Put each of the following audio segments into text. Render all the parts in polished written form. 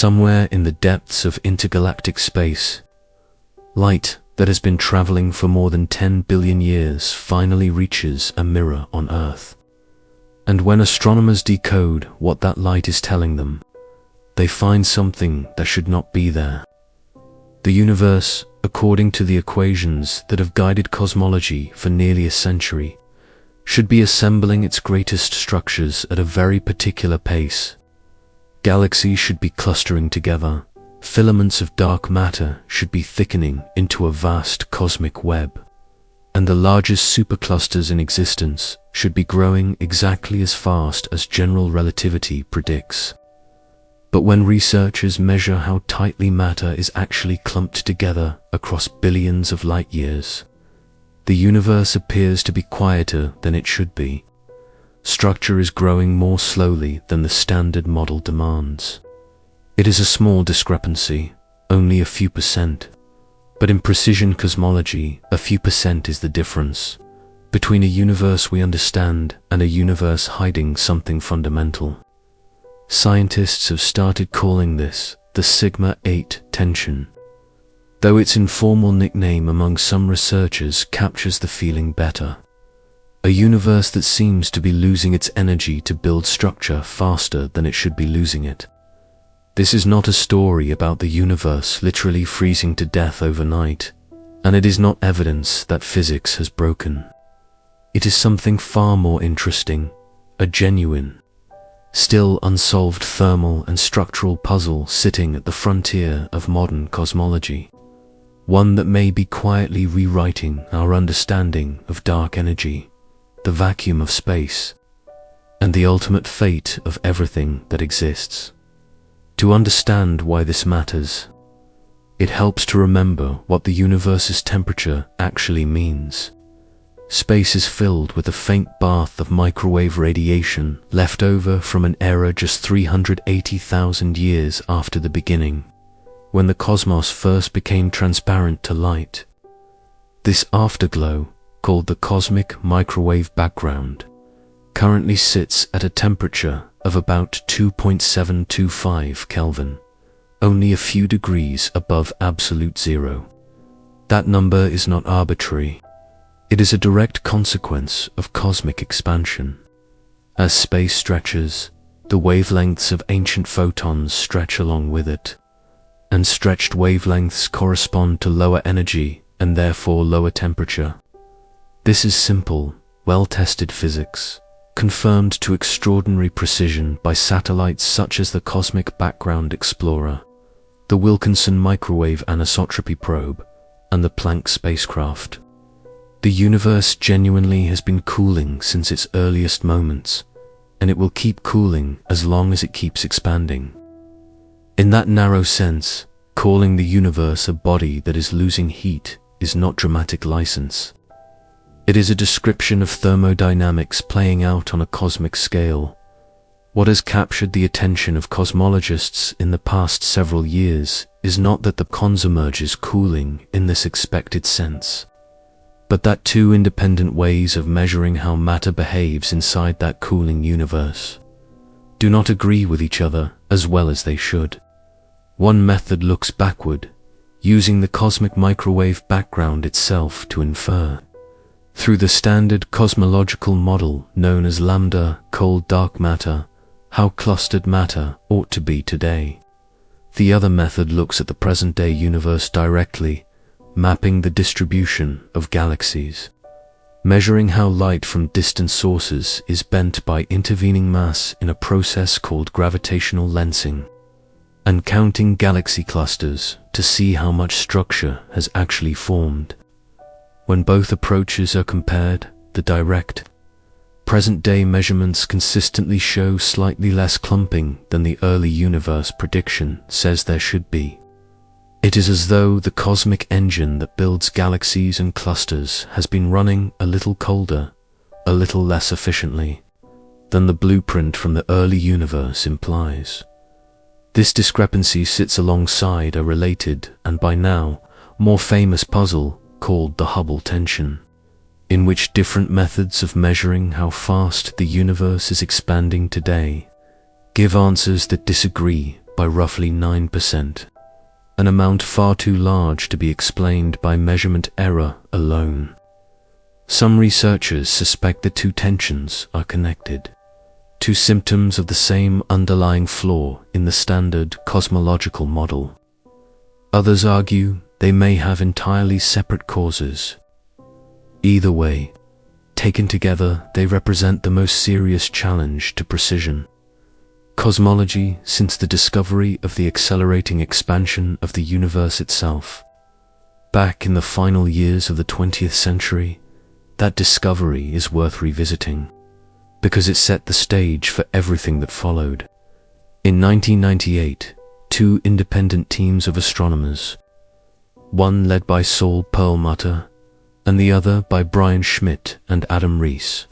Somewhere in the depths of intergalactic space, light that has been traveling for more than 10 billion years finally reaches a mirror on Earth. And when astronomers decode what that light is telling them, they find something that should not be there. The universe, according to the equations that have guided cosmology for nearly a century, should be assembling its greatest structures at a very particular pace. Galaxies should be clustering together, filaments of dark matter should be thickening into a vast cosmic web, and the largest superclusters in existence should be growing exactly as fast as general relativity predicts. But when researchers measure how tightly matter is actually clumped together across billions of light years, the universe appears to be quieter than it should be. Structure is growing more slowly than the standard model demands. It is a small discrepancy, only a few percent, but in precision cosmology, a few percent is the difference between a universe we understand and a universe hiding something fundamental. Scientists have started calling this the sigma-8 tension, though its informal nickname among some researchers captures the feeling better. A universe that seems to be losing its energy to build structure faster than it should be losing it. This is not a story about the universe literally freezing to death overnight, and it is not evidence that physics has broken. It is something far more interesting, a genuine, still unsolved thermal and structural puzzle sitting at the frontier of modern cosmology, one that may be quietly rewriting our understanding of dark energy, the vacuum of space, and the ultimate fate of everything that exists. To understand why this matters, it helps to remember what the universe's temperature actually means. Space is filled with a faint bath of microwave radiation left over from an era just 380,000 years after the beginning, when the cosmos first became transparent to light. This afterglow, called the cosmic microwave background, currently sits at a temperature of about 2.725 Kelvin, only a few degrees above absolute zero. That number is not arbitrary. It is a direct consequence of cosmic expansion. As space stretches, the wavelengths of ancient photons stretch along with it, and stretched wavelengths correspond to lower energy and therefore lower temperature. This is simple, well-tested physics, confirmed to extraordinary precision by satellites such as the Cosmic Background Explorer, the Wilkinson Microwave Anisotropy Probe, and the Planck spacecraft. The universe genuinely has been cooling since its earliest moments, and it will keep cooling as long as it keeps expanding. In that narrow sense, calling the universe a body that is losing heat is not dramatic license. It is a description of thermodynamics playing out on a cosmic scale. What has captured the attention of cosmologists in the past several years is not that the cosmos emerges cooling in this expected sense, but that two independent ways of measuring how matter behaves inside that cooling universe do not agree with each other as well as they should. One method looks backward, using the cosmic microwave background itself to infer, through the standard cosmological model known as lambda cold dark matter, how clustered matter ought to be today. The other method looks at the present-day universe directly, mapping the distribution of galaxies, measuring how light from distant sources is bent by intervening mass in a process called gravitational lensing, and counting galaxy clusters to see how much structure has actually formed. When both approaches are compared, the direct, present-day measurements consistently show slightly less clumping than the early universe prediction says there should be. It is as though the cosmic engine that builds galaxies and clusters has been running a little colder, a little less efficiently, than the blueprint from the early universe implies. This discrepancy sits alongside a related, and by now, more famous puzzle called the Hubble tension, in which different methods of measuring how fast the universe is expanding today give answers that disagree by roughly 9%, an amount far too large to be explained by measurement error alone. Some researchers suspect the two tensions are connected, two symptoms of the same underlying flaw in the standard cosmological model. Others argue they may have entirely separate causes. Either way, taken together, they represent the most serious challenge to precision. Cosmology since the discovery of the accelerating expansion of the universe itself. Back in the final years of the 20th century, that discovery is worth revisiting, because it set the stage for everything that followed. In 1998, two independent teams of astronomers, one led by Saul Perlmutter and the other by Brian Schmidt and Adam Rees,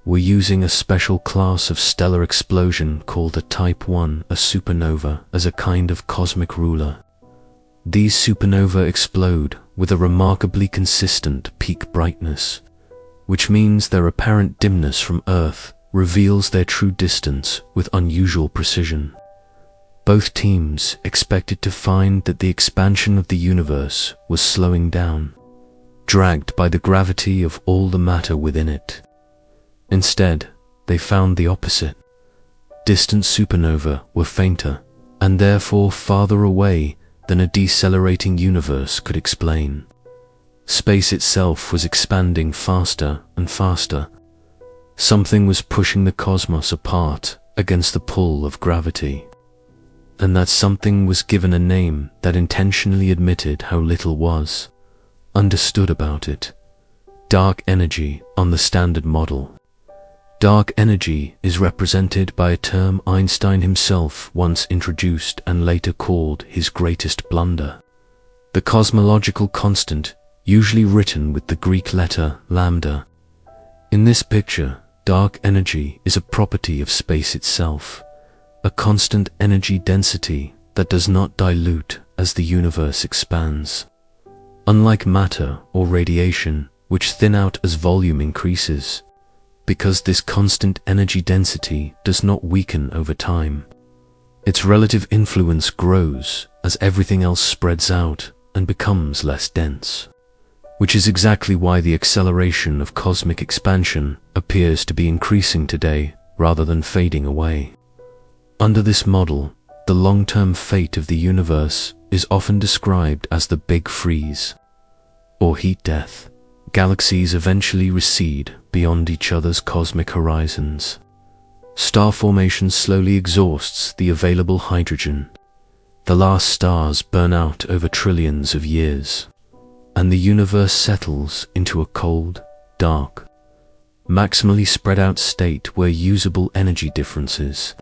were using a special class of stellar explosion called a Type I, a supernova, as a kind of cosmic ruler. These supernovae explode with a remarkably consistent peak brightness, which means their apparent dimness from Earth reveals their true distance with unusual precision. Both teams expected to find that the expansion of the universe was slowing down, dragged by the gravity of all the matter within it. Instead, they found the opposite. Distant supernovae were fainter, and therefore farther away than a decelerating universe could explain. Space itself was expanding faster and faster. Something was pushing the cosmos apart against the pull of gravity. And that something was given a name that intentionally admitted how little was understood about it: dark energy on the Standard Model. Dark energy is represented by a term Einstein himself once introduced and later called his greatest blunder: the cosmological constant, usually written with the Greek letter lambda. In this picture, dark energy is a property of space itself, a constant energy density that does not dilute as the universe expands. Unlike matter or radiation, which thin out as volume increases, because this constant energy density does not weaken over time. Its relative influence grows as everything else spreads out and becomes less dense, which is exactly why the acceleration of cosmic expansion appears to be increasing today rather than fading away. Under this model, the long-term fate of the universe is often described as the Big Freeze, or heat death. Galaxies eventually recede beyond each other's cosmic horizons. Star formation slowly exhausts the available hydrogen. The last stars burn out over trillions of years, and the universe settles into a cold, dark, maximally spread out state where usable energy differences,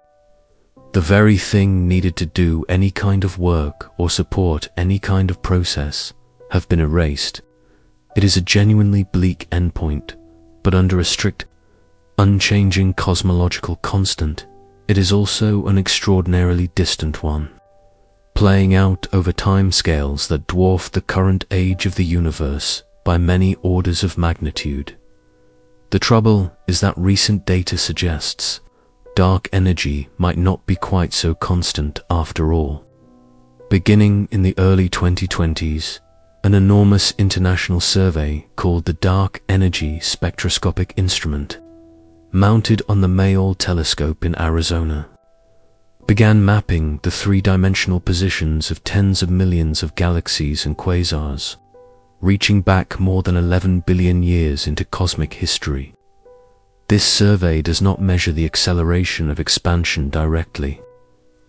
the very thing needed to do any kind of work or support any kind of process, have been erased. It is a genuinely bleak endpoint, but under a strict, unchanging cosmological constant, it is also an extraordinarily distant one, playing out over timescales that dwarf the current age of the universe by many orders of magnitude. The trouble is that recent data suggests dark energy might not be quite so constant after all. Beginning in the early 2020s, an enormous international survey called the Dark Energy Spectroscopic Instrument, mounted on the Mayall telescope in Arizona, began mapping the three-dimensional positions of tens of millions of galaxies and quasars, reaching back more than 11 billion years into cosmic history. This survey does not measure the acceleration of expansion directly.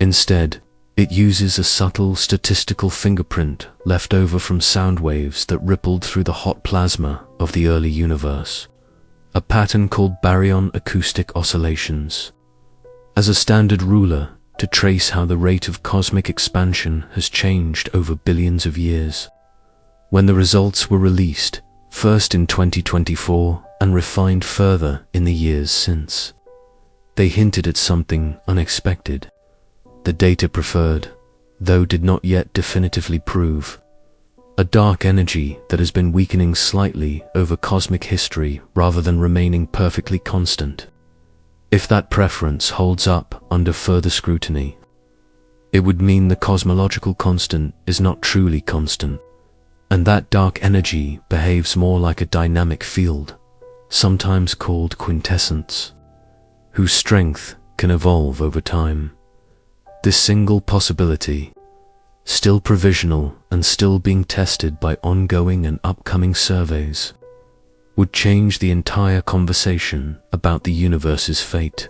Instead, it uses a subtle statistical fingerprint left over from sound waves that rippled through the hot plasma of the early universe, a pattern called baryon acoustic oscillations, as a standard ruler to trace how the rate of cosmic expansion has changed over billions of years. When the results were released, first in 2024 and refined further in the years since, they hinted at something unexpected. The data preferred, though did not yet definitively prove, a dark energy that has been weakening slightly over cosmic history rather than remaining perfectly constant. If that preference holds up under further scrutiny, It would mean the cosmological constant is not truly constant, and that dark energy behaves more like a dynamic field, sometimes called quintessence, whose strength can evolve over time. This single possibility, still provisional and still being tested by ongoing and upcoming surveys, would change the entire conversation about the universe's fate.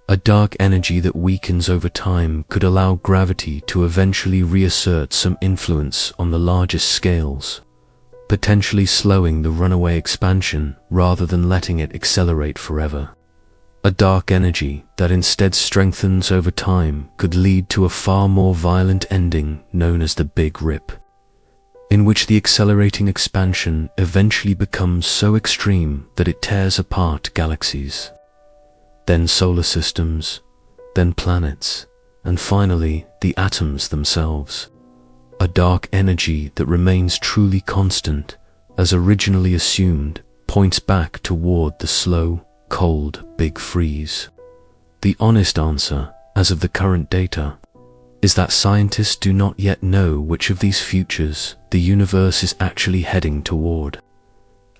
A dark energy that weakens over time could allow gravity to eventually reassert some influence on the largest scales, potentially slowing the runaway expansion rather than letting it accelerate forever. A dark energy that instead strengthens over time could lead to a far more violent ending known as the Big Rip, in which the accelerating expansion eventually becomes so extreme that it tears apart galaxies, then solar systems, then planets, and finally the atoms themselves. A dark energy that remains truly constant, as originally assumed, points back toward the slow, cold Big Freeze. The honest answer, as of the current data, is that scientists do not yet know which of these futures the universe is actually heading toward.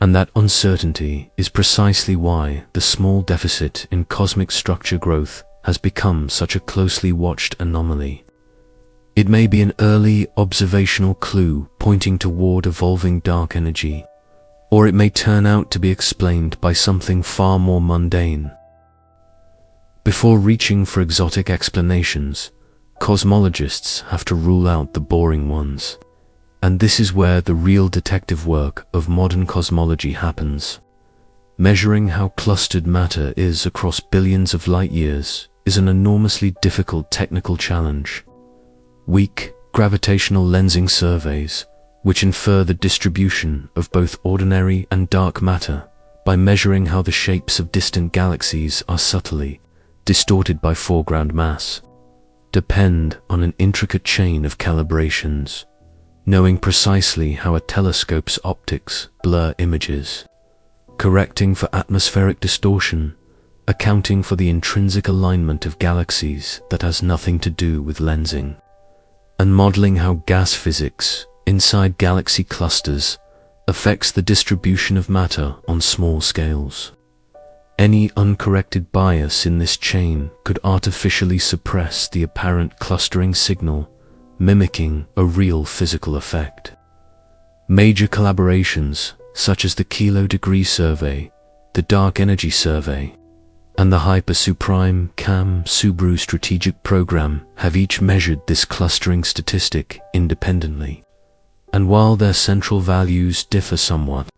And that uncertainty is precisely why the small deficit in cosmic structure growth has become such a closely watched anomaly. It may be an early observational clue pointing toward evolving dark energy, or it may turn out to be explained by something far more mundane. Before reaching for exotic explanations, cosmologists have to rule out the boring ones. And this is where the real detective work of modern cosmology happens. Measuring how clustered matter is across billions of light years is an enormously difficult technical challenge. Weak gravitational lensing surveys, which infer the distribution of both ordinary and dark matter by measuring how the shapes of distant galaxies are subtly distorted by foreground mass, depend on an intricate chain of calibrations, knowing precisely how a telescope's optics blur images, correcting for atmospheric distortion, accounting for the intrinsic alignment of galaxies that has nothing to do with lensing, and modeling how gas physics inside galaxy clusters affects the distribution of matter on small scales. Any uncorrected bias in this chain could artificially suppress the apparent clustering signal, mimicking a real physical effect. Major collaborations, such as the Kilo Degree Survey, the Dark Energy Survey, and the Hyper-Suprime CAM-SUBRU Strategic Program, have each measured this clustering statistic independently. And while their central values differ somewhat,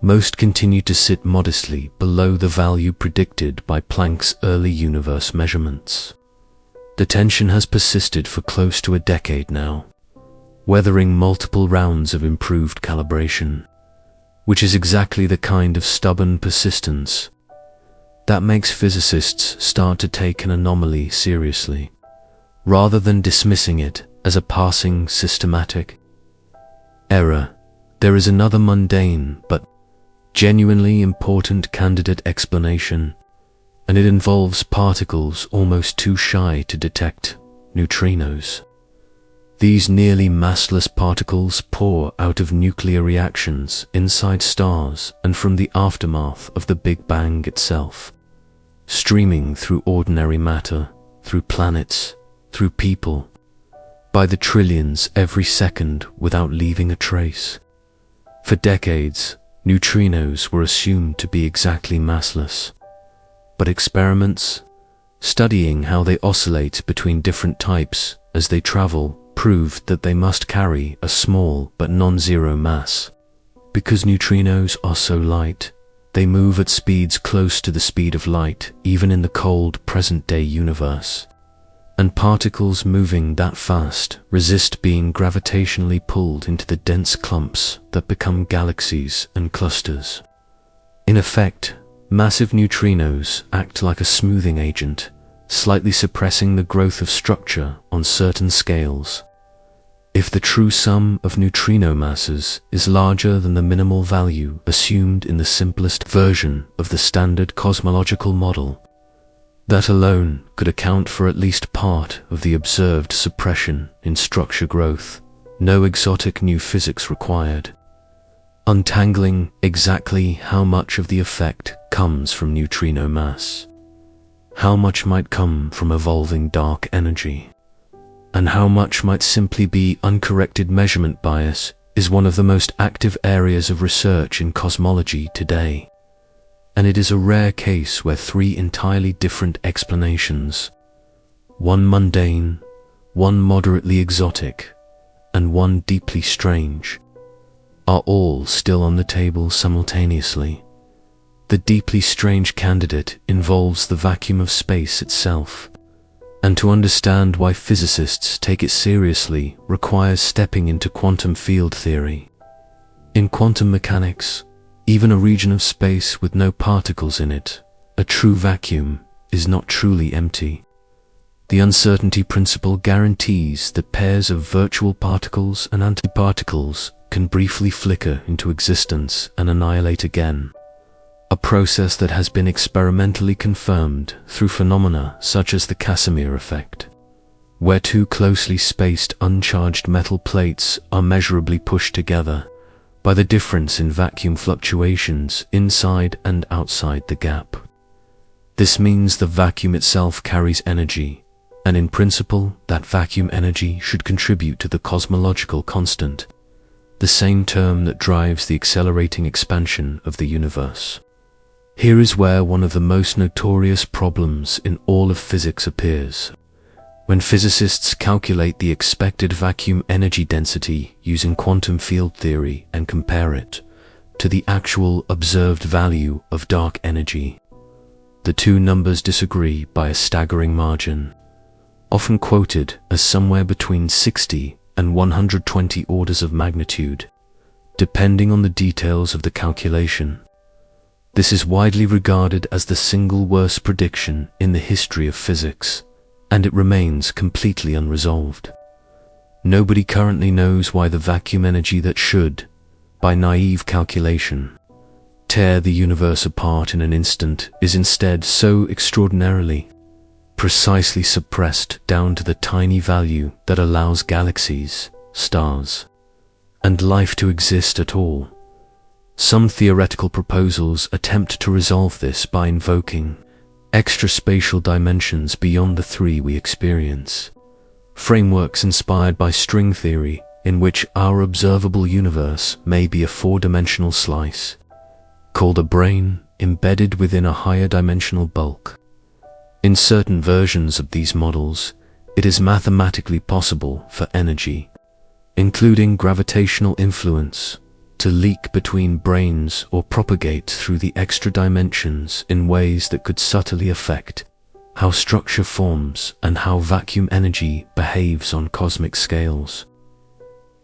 most continue to sit modestly below the value predicted by Planck's early universe measurements. The tension has persisted for close to a decade now, weathering multiple rounds of improved calibration, which is exactly the kind of stubborn persistence that makes physicists start to take an anomaly seriously, rather than dismissing it as a passing systematic error. There is another mundane but genuinely important candidate explanation, and it involves particles almost too shy to detect, neutrinos. These nearly massless particles pour out of nuclear reactions inside stars and from the aftermath of the Big Bang itself, streaming through ordinary matter, through planets, through people, by the trillions every second without leaving a trace. For decades, neutrinos were assumed to be exactly massless, but experiments studying how they oscillate between different types as they travel proved that they must carry a small but non-zero mass. Because neutrinos are so light, they move at speeds close to the speed of light even in the cold present-day universe. And particles moving that fast resist being gravitationally pulled into the dense clumps that become galaxies and clusters. In effect, massive neutrinos act like a smoothing agent, slightly suppressing the growth of structure on certain scales. If the true sum of neutrino masses is larger than the minimal value assumed in the simplest version of the standard cosmological model, That alone could account for at least part of the observed suppression in structure growth. No exotic new physics required. Untangling exactly how much of the effect comes from neutrino mass, how much might come from evolving dark energy, and how much might simply be uncorrected measurement bias is one of the most active areas of research in cosmology today. And it is a rare case where three entirely different explanations, one mundane, one moderately exotic, and one deeply strange, are all still on the table simultaneously. The deeply strange candidate involves the vacuum of space itself, and to understand why physicists take it seriously requires stepping into quantum field theory. In quantum mechanics, even a region of space with no particles in it, a true vacuum, is not truly empty. The uncertainty principle guarantees that pairs of virtual particles and antiparticles can briefly flicker into existence and annihilate again, a process that has been experimentally confirmed through phenomena such as the Casimir effect, where two closely spaced uncharged metal plates are measurably pushed together by the difference in vacuum fluctuations inside and outside the gap. This means the vacuum itself carries energy, and in principle, that vacuum energy should contribute to the cosmological constant, the same term that drives the accelerating expansion of the universe. Here is where one of the most notorious problems in all of physics appears. When physicists calculate the expected vacuum energy density using quantum field theory and compare it to the actual observed value of dark energy, the two numbers disagree by a staggering margin, often quoted as somewhere between 60 and 120 orders of magnitude, depending on the details of the calculation. This is widely regarded as the single worst prediction in the history of physics, and it remains completely unresolved. Nobody currently knows why the vacuum energy that should, by naive calculation, tear the universe apart in an instant is instead so extraordinarily, precisely suppressed down to the tiny value that allows galaxies, stars, and life to exist at all. Some theoretical proposals attempt to resolve this by invoking extra spatial dimensions beyond the three we experience, frameworks inspired by string theory in which our observable universe may be a four-dimensional slice, called a brane, embedded within a higher dimensional bulk. In certain versions of these models, it is mathematically possible for energy, including gravitational influence, to leak between branes or propagate through the extra dimensions in ways that could subtly affect how structure forms and how vacuum energy behaves on cosmic scales.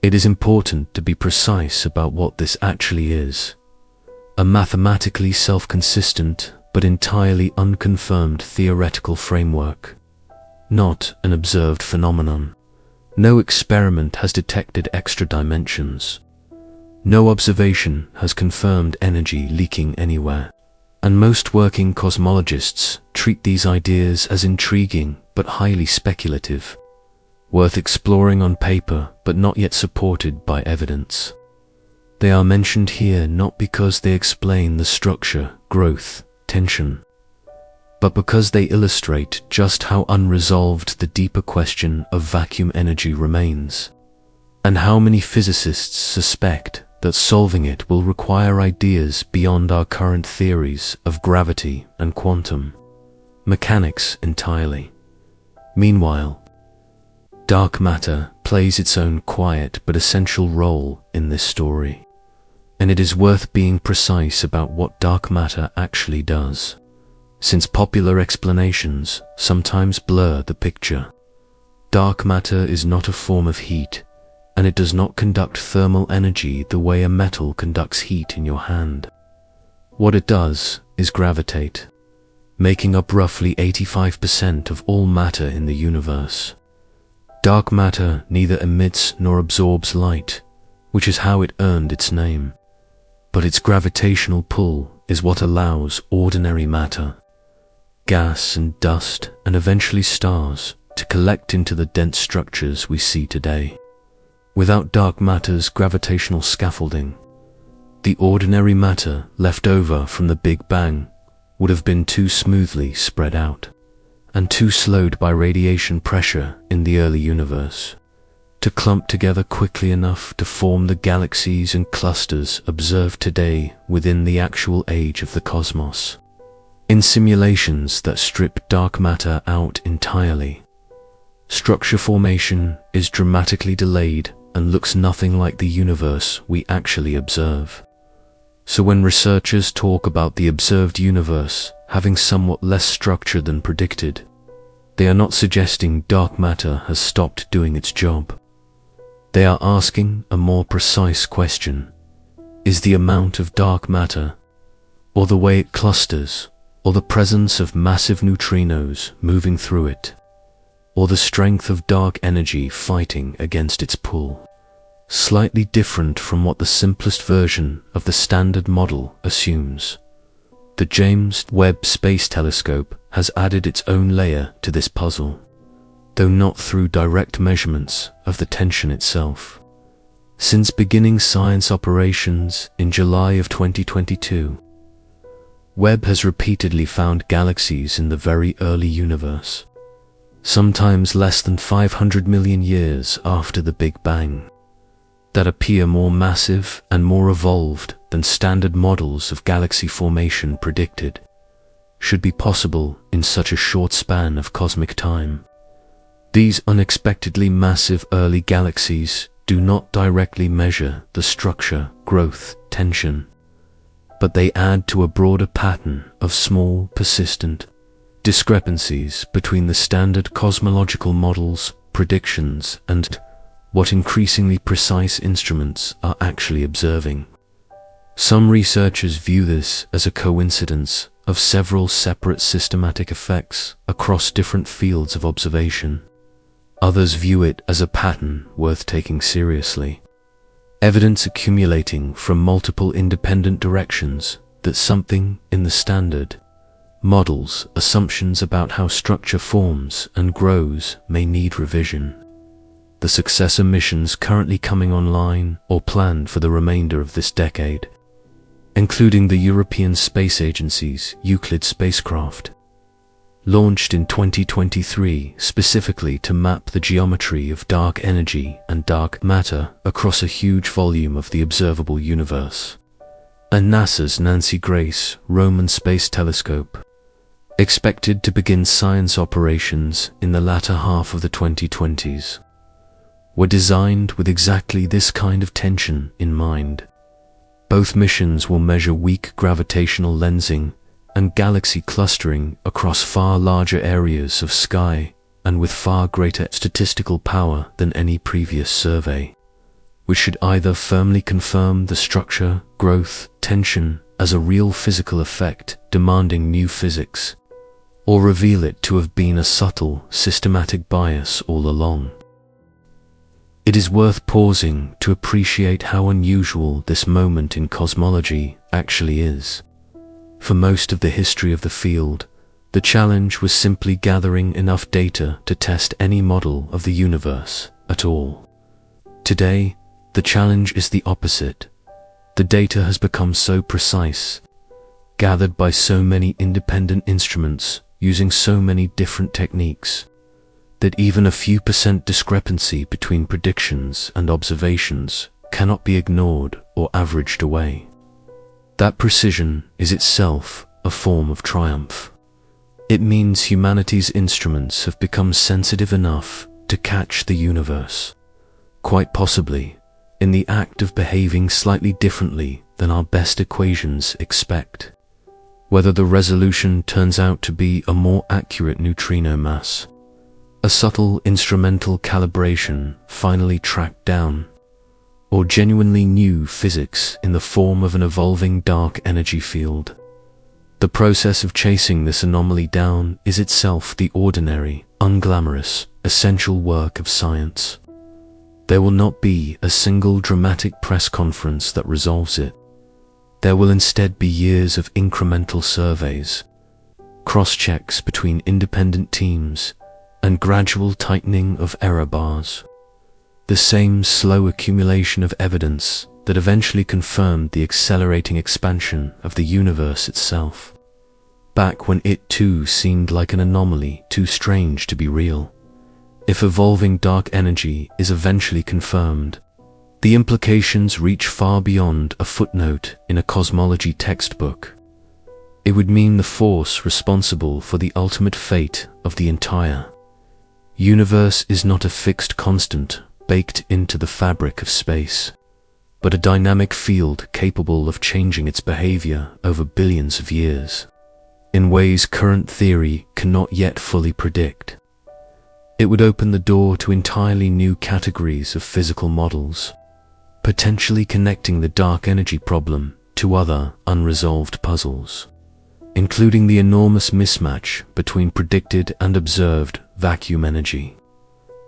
It is important to be precise about what this actually is: a mathematically self-consistent but entirely unconfirmed theoretical framework, not an observed phenomenon. No experiment has detected extra dimensions. No observation has confirmed energy leaking anywhere, and most working cosmologists treat these ideas as intriguing but highly speculative, worth exploring on paper but not yet supported by evidence. They are mentioned here not because they explain the structure, growth, tension, but because they illustrate just how unresolved the deeper question of vacuum energy remains, and how many physicists suspect that solving it will require ideas beyond our current theories of gravity and quantum mechanics entirely. Meanwhile, dark matter plays its own quiet but essential role in this story, and it is worth being precise about what dark matter actually does, since popular explanations sometimes blur the picture. Dark matter is not a form of heat, and it does not conduct thermal energy the way a metal conducts heat in your hand. What it does is gravitate, making up roughly 85% of all matter in the universe. Dark matter neither emits nor absorbs light, which is how it earned its name, but its gravitational pull is what allows ordinary matter, gas and dust and eventually stars to collect into the dense structures we see today. Without dark matter's gravitational scaffolding, the ordinary matter left over from the Big Bang would have been too smoothly spread out and too slowed by radiation pressure in the early universe to clump together quickly enough to form the galaxies and clusters observed today within the actual age of the cosmos. In simulations that strip dark matter out entirely, structure formation is dramatically delayed and looks nothing like the universe we actually observe. So when researchers talk about the observed universe having somewhat less structure than predicted, they are not suggesting dark matter has stopped doing its job. They are asking a more precise question. Is the amount of dark matter, or the way it clusters, or the presence of massive neutrinos moving through it, or the strength of dark energy fighting against its pull, slightly different from what the simplest version of the Standard Model assumes? The James Webb Space Telescope has added its own layer to this puzzle, though not through direct measurements of the tension itself. Since beginning science operations in July of 2022, Webb has repeatedly found galaxies in the very early universe, sometimes less than 500 million years after the Big Bang, that appear more massive and more evolved than standard models of galaxy formation predicted should be possible in such a short span of cosmic time. These unexpectedly massive early galaxies do not directly measure the structure, growth, tension, but they add to a broader pattern of small, persistent discrepancies between the standard cosmological models, predictions, and what increasingly precise instruments are actually observing. Some researchers view this as a coincidence of several separate systematic effects across different fields of observation. Others view it as a pattern worth taking seriously, evidence accumulating from multiple independent directions that something in the standard models' assumptions about how structure forms and grows may need revision. The successor missions currently coming online or planned for the remainder of this decade, including the European Space Agency's Euclid spacecraft, launched in 2023 specifically to map the geometry of dark energy and dark matter across a huge volume of the observable universe, and NASA's Nancy Grace Roman Space Telescope, expected to begin science operations in the latter half of the 2020s, were designed with exactly this kind of tension in mind. Both missions will measure weak gravitational lensing and galaxy clustering across far larger areas of sky and with far greater statistical power than any previous survey, which should either firmly confirm the structure, growth, tension as a real physical effect demanding new physics, or reveal it to have been a subtle, systematic bias all along. It is worth pausing to appreciate how unusual this moment in cosmology actually is. For most of the history of the field, the challenge was simply gathering enough data to test any model of the universe at all. Today, the challenge is the opposite. The data has become so precise, gathered by so many independent instruments using so many different techniques, that even a few % discrepancy between predictions and observations cannot be ignored or averaged away. That precision is itself a form of triumph. It means humanity's instruments have become sensitive enough to catch the universe, quite possibly in the act of behaving slightly differently than our best equations expect. Whether the resolution turns out to be a more accurate neutrino mass, a subtle instrumental calibration finally tracked down, or genuinely new physics in the form of an evolving dark energy field, the process of chasing this anomaly down is itself the ordinary, unglamorous, essential work of science. There will not be a single dramatic press conference that resolves it. There will instead be years of incremental surveys, cross-checks between independent teams, and gradual tightening of error bars. The same slow accumulation of evidence that eventually confirmed the accelerating expansion of the universe itself, back when it too seemed like an anomaly too strange to be real. If evolving dark energy is eventually confirmed, the implications reach far beyond a footnote in a cosmology textbook. It would mean the force responsible for the ultimate fate of the entire universe is not a fixed constant baked into the fabric of space, but a dynamic field capable of changing its behavior over billions of years, in ways current theory cannot yet fully predict. It would open the door to entirely new categories of physical models, potentially connecting the dark energy problem to other unresolved puzzles, including the enormous mismatch between predicted and observed vacuum energy,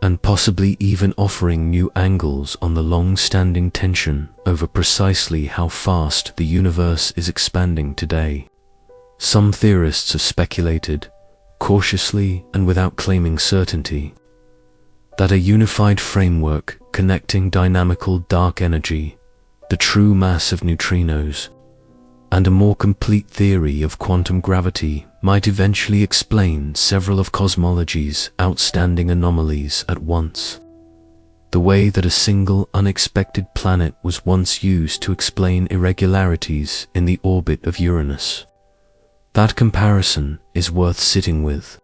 and possibly even offering new angles on the long-standing tension over precisely how fast the universe is expanding today. Some theorists have speculated, cautiously and without claiming certainty, that a unified framework connecting dynamical dark energy, the true mass of neutrinos, and a more complete theory of quantum gravity might eventually explain several of cosmology's outstanding anomalies at once. The way that a single unexpected planet was once used to explain irregularities in the orbit of Uranus. That comparison is worth sitting with.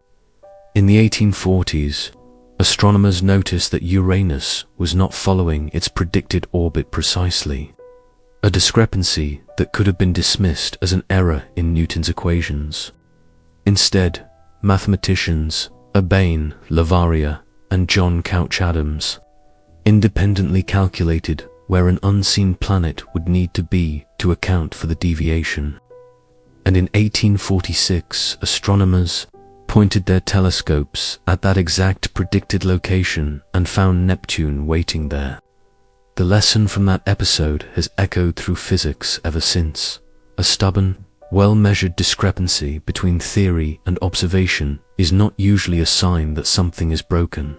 In the 1840s, astronomers noticed that Uranus was not following its predicted orbit precisely, a discrepancy that could have been dismissed as an error in Newton's equations. Instead, mathematicians Urbain Le Verrier and John Couch Adams independently calculated where an unseen planet would need to be to account for the deviation. And in 1846, astronomers pointed their telescopes at that exact predicted location and found Neptune waiting there. The lesson from that episode has echoed through physics ever since. A stubborn, well-measured discrepancy between theory and observation is not usually a sign that something is broken.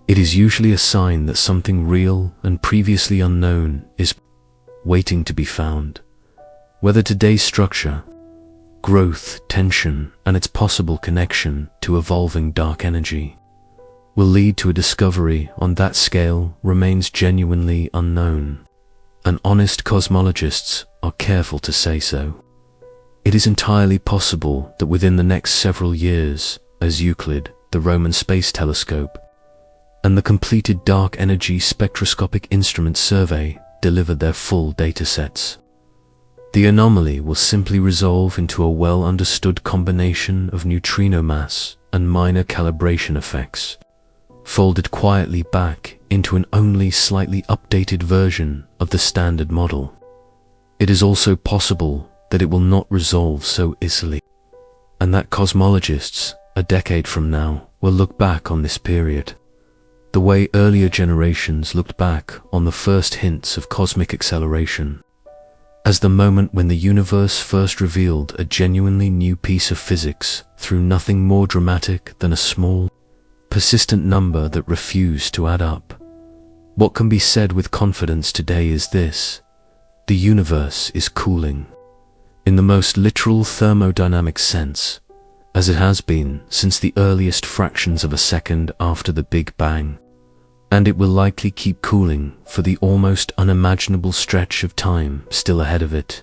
It is usually a sign that something real and previously unknown is waiting to be found. Whether today's structure, growth, tension, and its possible connection to evolving dark energy will lead to a discovery on that scale remains genuinely unknown, and honest cosmologists are careful to say so. It is entirely possible that within the next several years, as Euclid, the Roman space telescope, and the completed Dark Energy Spectroscopic Instrument Survey deliver their full datasets, the anomaly will simply resolve into a well-understood combination of neutrino mass and minor calibration effects, folded quietly back into an only slightly updated version of the standard model. It is also possible that it will not resolve so easily, and that cosmologists, a decade from now, will look back on this period the way earlier generations looked back on the first hints of cosmic acceleration, as the moment when the universe first revealed a genuinely new piece of physics through nothing more dramatic than a small, persistent number that refused to add up. What can be said with confidence today is this: the universe is cooling, in the most literal thermodynamic sense, as it has been since the earliest fractions of a second after the Big Bang, and it will likely keep cooling for the almost unimaginable stretch of time still ahead of it.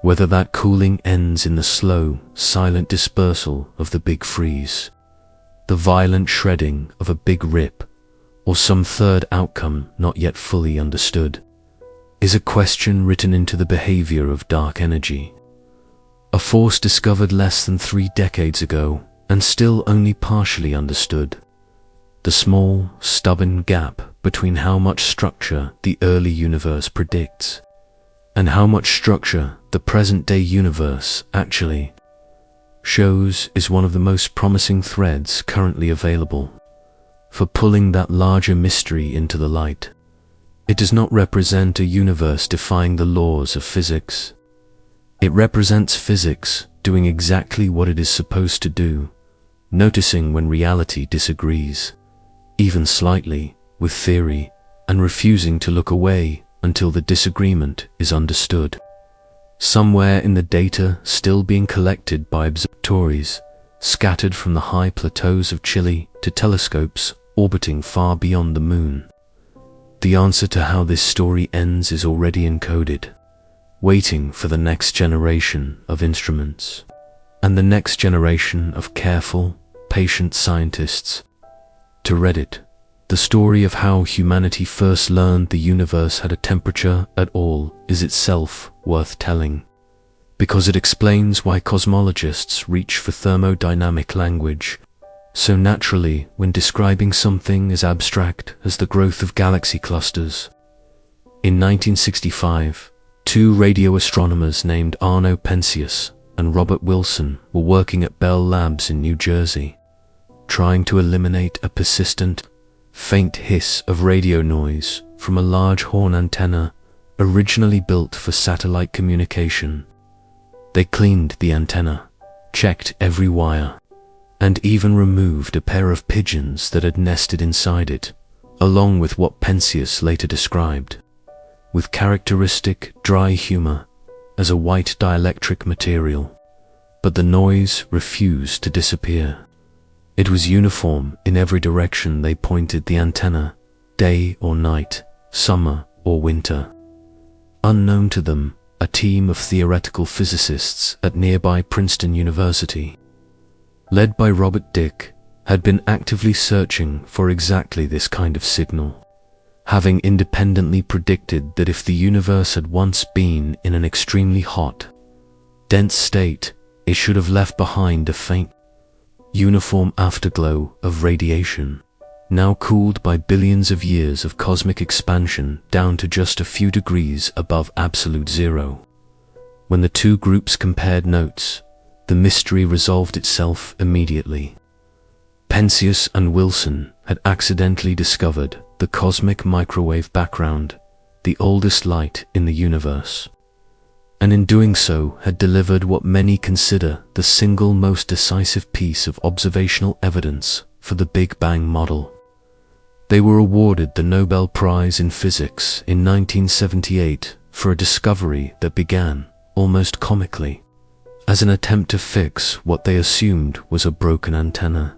Whether that cooling ends in the slow, silent dispersal of the Big Freeze, the violent shredding of a Big Rip, or some third outcome not yet fully understood, is a question written into the behavior of dark energy, a force discovered less than 3 decades ago and still only partially understood. The small, stubborn gap between how much structure the early universe predicts and how much structure the present-day universe actually shows is one of the most promising threads currently available for pulling that larger mystery into the light. It does not represent a universe defying the laws of physics. It represents physics doing exactly what it is supposed to do, noticing when reality disagrees, even slightly, with theory, and refusing to look away until the disagreement is understood. Somewhere in the data still being collected by observatories, scattered from the high plateaus of Chile to telescopes orbiting far beyond the moon. The answer to how this story ends is already encoded, waiting for the next generation of instruments, and the next generation of careful, patient scientists to read it. The story of how humanity first learned the universe had a temperature at all is itself worth telling, because it explains why cosmologists reach for thermodynamic language so naturally when describing something as abstract as the growth of galaxy clusters. In 1965, two radio astronomers named Arno Penzias and Robert Wilson were working at Bell Labs in New Jersey, trying to eliminate a persistent, faint hiss of radio noise from a large horn antenna originally built for satellite communication. They cleaned the antenna, checked every wire, and even removed a pair of pigeons that had nested inside it, along with what Penzias later described, with characteristic dry humor, as a white dielectric material. But the noise refused to disappear. It was uniform in every direction they pointed the antenna, day or night, summer or winter. Unknown to them, a team of theoretical physicists at nearby Princeton University, led by Robert Dicke, had been actively searching for exactly this kind of signal, having independently predicted that if the universe had once been in an extremely hot, dense state, it should have left behind a faint, uniform afterglow of radiation, now cooled by billions of years of cosmic expansion down to just a few degrees above absolute zero. When the two groups compared notes, the mystery resolved itself immediately. Penzias and Wilson had accidentally discovered the cosmic microwave background, the oldest light in the universe, and in doing so had delivered what many consider the single most decisive piece of observational evidence for the Big Bang model. They were awarded the Nobel Prize in Physics in 1978 for a discovery that began, almost comically, as an attempt to fix what they assumed was a broken antenna.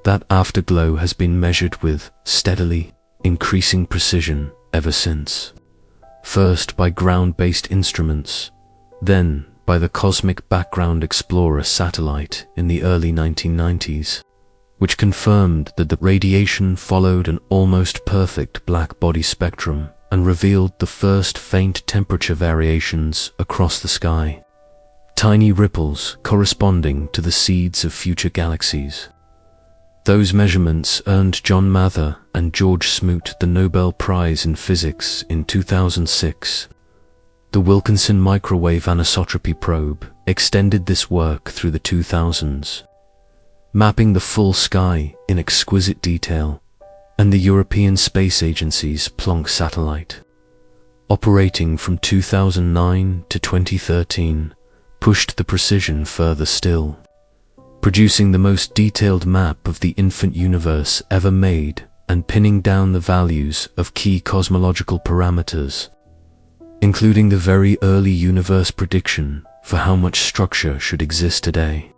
That afterglow has been measured with steadily increasing precision ever since. First by ground-based instruments, then by the Cosmic Background Explorer satellite in the early 1990s, which confirmed that the radiation followed an almost perfect black body spectrum and revealed the first faint temperature variations across the sky, tiny ripples corresponding to the seeds of future galaxies. Those measurements earned John Mather and George Smoot the Nobel Prize in Physics in 2006. The Wilkinson Microwave Anisotropy Probe extended this work through the 2000s, mapping the full sky in exquisite detail, and the European Space Agency's Planck satellite, operating from 2009 to 2013, pushed the precision further still, producing the most detailed map of the infant universe ever made and pinning down the values of key cosmological parameters, including the very early universe prediction for how much structure should exist today,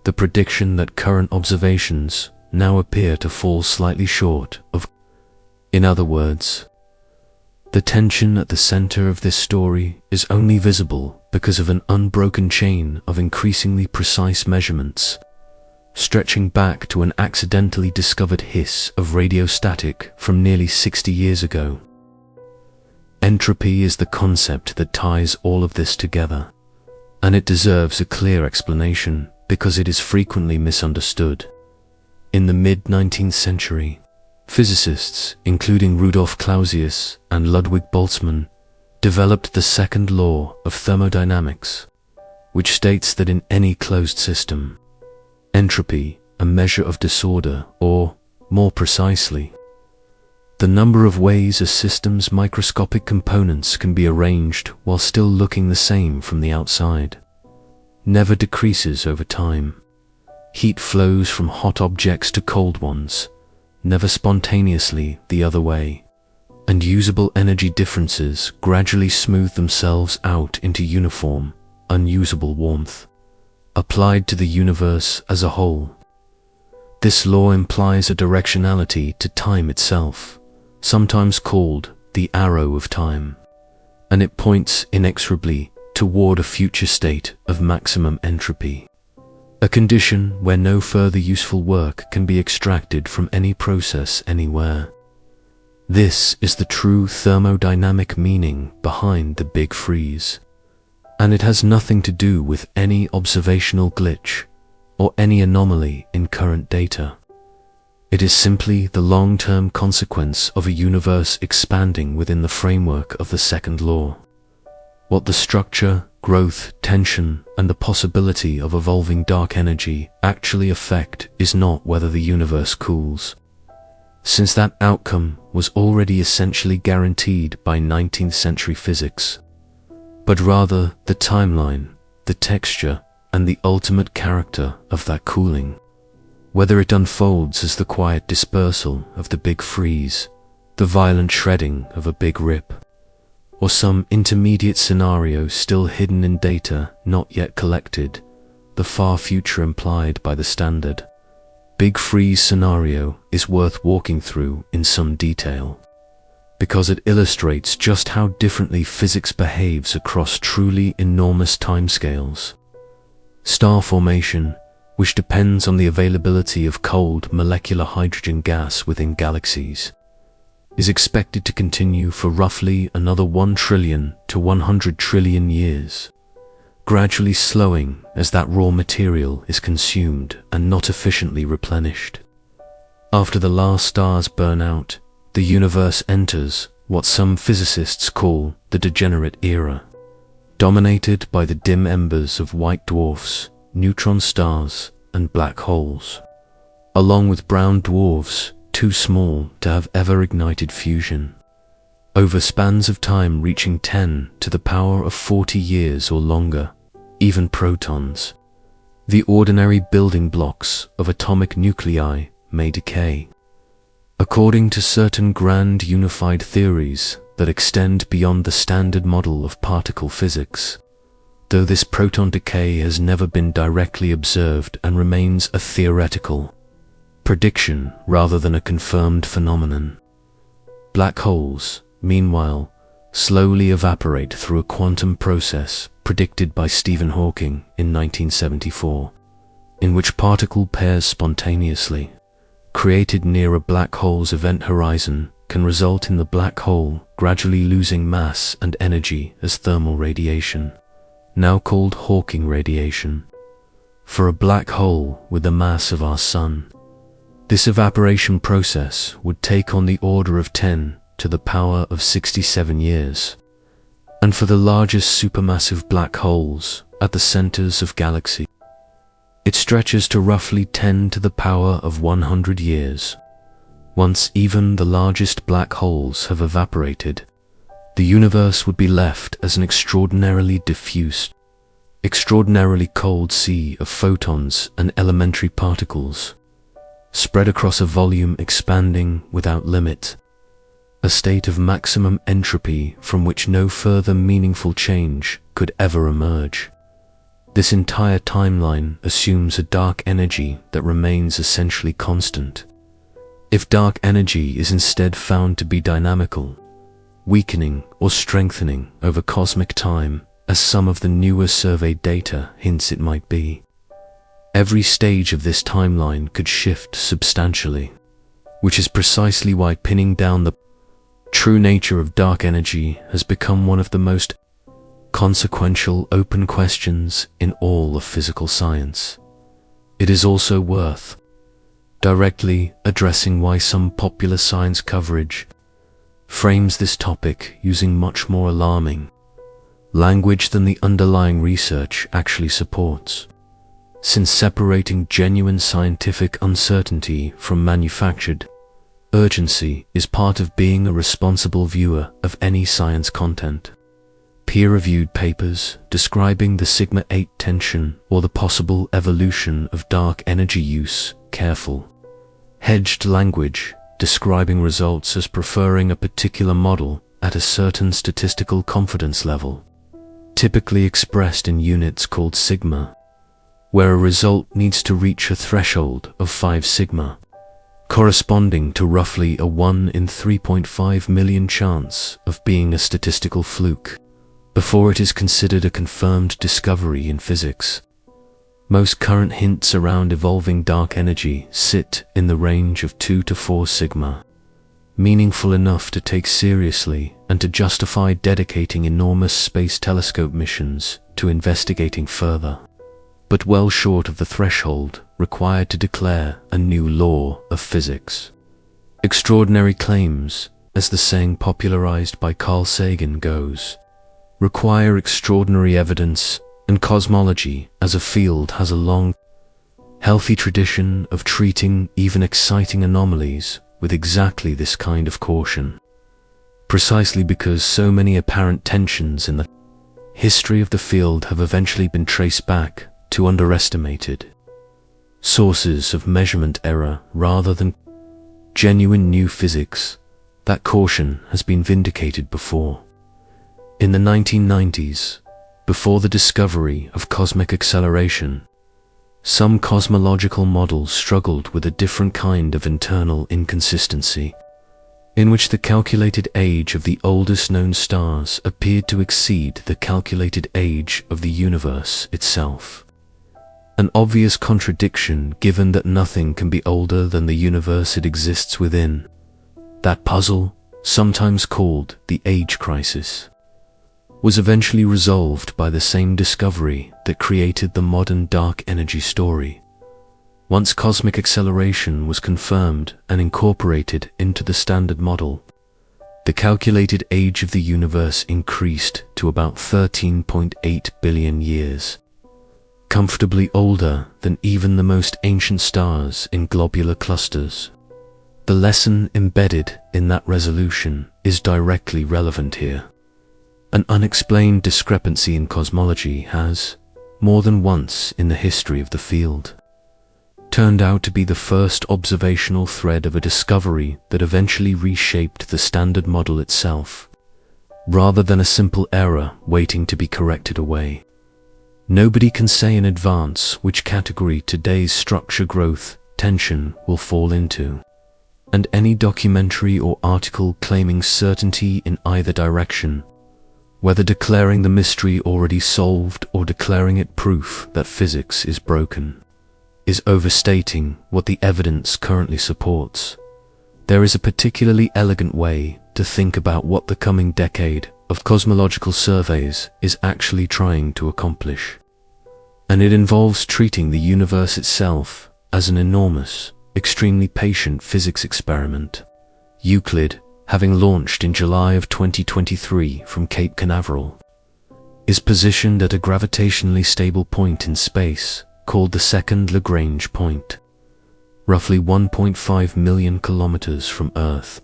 the prediction that current observations now appear to fall slightly short of. In other words, the tension at the center of this story is only visible because of an unbroken chain of increasingly precise measurements, stretching back to an accidentally discovered hiss of radiostatic from nearly 60 years ago. Entropy is the concept that ties all of this together, and it deserves a clear explanation because it is frequently misunderstood. In the mid-19th century, physicists, including Rudolf Clausius and Ludwig Boltzmann, developed the second law of thermodynamics, which states that in any closed system, entropy, a measure of disorder, or, more precisely, the number of ways a system's microscopic components can be arranged while still looking the same from the outside, never decreases over time. Heat flows from hot objects to cold ones, never spontaneously the other way, and usable energy differences gradually smooth themselves out into uniform, unusable warmth, applied to the universe as a whole. This law implies a directionality to time itself, sometimes called the arrow of time, and it points inexorably toward a future state of maximum entropy, a condition where no further useful work can be extracted from any process anywhere. This is the true thermodynamic meaning behind the Big Freeze, and it has nothing to do with any observational glitch or any anomaly in current data. It is simply the long-term consequence of a universe expanding within the framework of the second law. What the structure, growth, tension, and the possibility of evolving dark energy actually affect is not whether the universe cools, since that outcome was already essentially guaranteed by 19th century physics, but rather the timeline, the texture, and the ultimate character of that cooling. Whether it unfolds as the quiet dispersal of the Big Freeze, the violent shredding of a Big Rip, or some intermediate scenario still hidden in data not yet collected, the far future implied by the standard Big Freeze scenario is worth walking through in some detail, because it illustrates just how differently physics behaves across truly enormous timescales. Star formation, which depends on the availability of cold molecular hydrogen gas within galaxies, is expected to continue for roughly another 1 trillion to 100 trillion years, gradually slowing as that raw material is consumed and not efficiently replenished. After the last stars burn out, the universe enters what some physicists call the degenerate era, dominated by the dim embers of white dwarfs, neutron stars, and black holes, along with brown dwarfs too small to have ever ignited fusion, over spans of time reaching 10 to the power of 40 years or longer. Even protons, the ordinary building blocks of atomic nuclei, may decay. According to certain grand unified theories that extend beyond the standard model of particle physics, though this proton decay has never been directly observed and remains a theoretical prediction rather than a confirmed phenomenon. Black holes, meanwhile, slowly evaporate through a quantum process predicted by Stephen Hawking in 1974, in which particle pairs spontaneously, created near a black hole's event horizon, can result in the black hole gradually losing mass and energy as thermal radiation, now called Hawking radiation. For a black hole with the mass of our Sun, this evaporation process would take on the order of 10 to the power of 67 years, and for the largest supermassive black holes at the centers of galaxies, it stretches to roughly 10 to the power of 100 years. Once even the largest black holes have evaporated, the universe would be left as an extraordinarily diffuse, extraordinarily cold sea of photons and elementary particles, spread across a volume expanding without limit, a state of maximum entropy from which no further meaningful change could ever emerge. This entire timeline assumes a dark energy that remains essentially constant. If dark energy is instead found to be dynamical, weakening or strengthening over cosmic time, as some of the newer surveyed data hints it might be, every stage of this timeline could shift substantially, which is precisely why pinning down the true nature of dark energy has become one of the most consequential open questions in all of physical science. It is also worth directly addressing why some popular science coverage frames this topic using much more alarming language than the underlying research actually supports. Since separating genuine scientific uncertainty from manufactured urgency is part of being a responsible viewer of any science content, peer-reviewed papers describing the sigma-8 tension or the possible evolution of dark energy use, careful, hedged language describing results as preferring a particular model at a certain statistical confidence level, typically expressed in units called sigma, where a result needs to reach a threshold of 5 sigma, corresponding to roughly a 1 in 3.5 million chance of being a statistical fluke, before it is considered a confirmed discovery in physics. Most current hints around evolving dark energy sit in the range of 2 to 4 sigma, meaningful enough to take seriously and to justify dedicating enormous space telescope missions to investigating further, but well short of the threshold required to declare a new law of physics. Extraordinary claims, as the saying popularized by Carl Sagan goes, require extraordinary evidence, and cosmology as a field has a long, healthy tradition of treating even exciting anomalies with exactly this kind of caution, precisely because so many apparent tensions in the history of the field have eventually been traced back to underestimated sources of measurement error rather than genuine new physics. That caution has been vindicated before. In the 1990s, before the discovery of cosmic acceleration, some cosmological models struggled with a different kind of internal inconsistency, in which the calculated age of the oldest known stars appeared to exceed the calculated age of the universe itself. An obvious contradiction given that nothing can be older than the universe it exists within. That puzzle, sometimes called the age crisis, was eventually resolved by the same discovery that created the modern dark energy story. Once cosmic acceleration was confirmed and incorporated into the standard model, the calculated age of the universe increased to about 13.8 billion years, comfortably older than even the most ancient stars in globular clusters. The lesson embedded in that resolution is directly relevant here. An unexplained discrepancy in cosmology has, more than once in the history of the field, turned out to be the first observational thread of a discovery that eventually reshaped the standard model itself, rather than a simple error waiting to be corrected away. Nobody can say in advance which category today's structure growth tension will fall into, and any documentary or article claiming certainty in either direction, whether declaring the mystery already solved or declaring it proof that physics is broken, is overstating what the evidence currently supports. There is a particularly elegant way to think about what the coming decade of cosmological surveys is actually trying to accomplish, and it involves treating the universe itself as an enormous, extremely patient physics experiment. Euclid, having launched in July of 2023 from Cape Canaveral, is positioned at a gravitationally stable point in space called the second Lagrange point, roughly 1.5 million kilometers from Earth,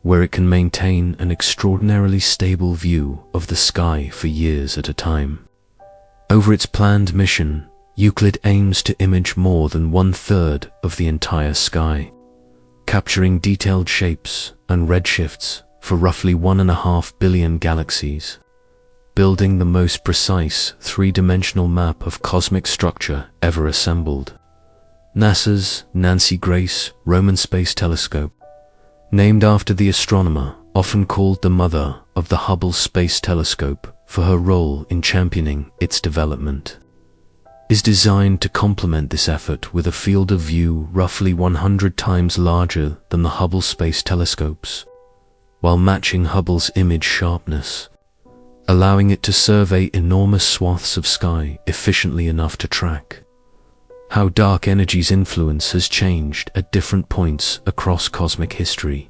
where it can maintain an extraordinarily stable view of the sky for years at a time. Over its planned mission, Euclid aims to image more than 1/3 of the entire sky, capturing detailed shapes and redshifts for roughly 1.5 billion galaxies, building the most precise three-dimensional map of cosmic structure ever assembled. NASA's Nancy Grace Roman Space Telescope, named after the astronomer often called the mother of the Hubble Space Telescope for her role in championing its development, is designed to complement this effort with a field of view roughly 100 times larger than the Hubble Space Telescopes, while matching Hubble's image sharpness, allowing it to survey enormous swaths of sky efficiently enough to track how dark energy's influence has changed at different points across cosmic history.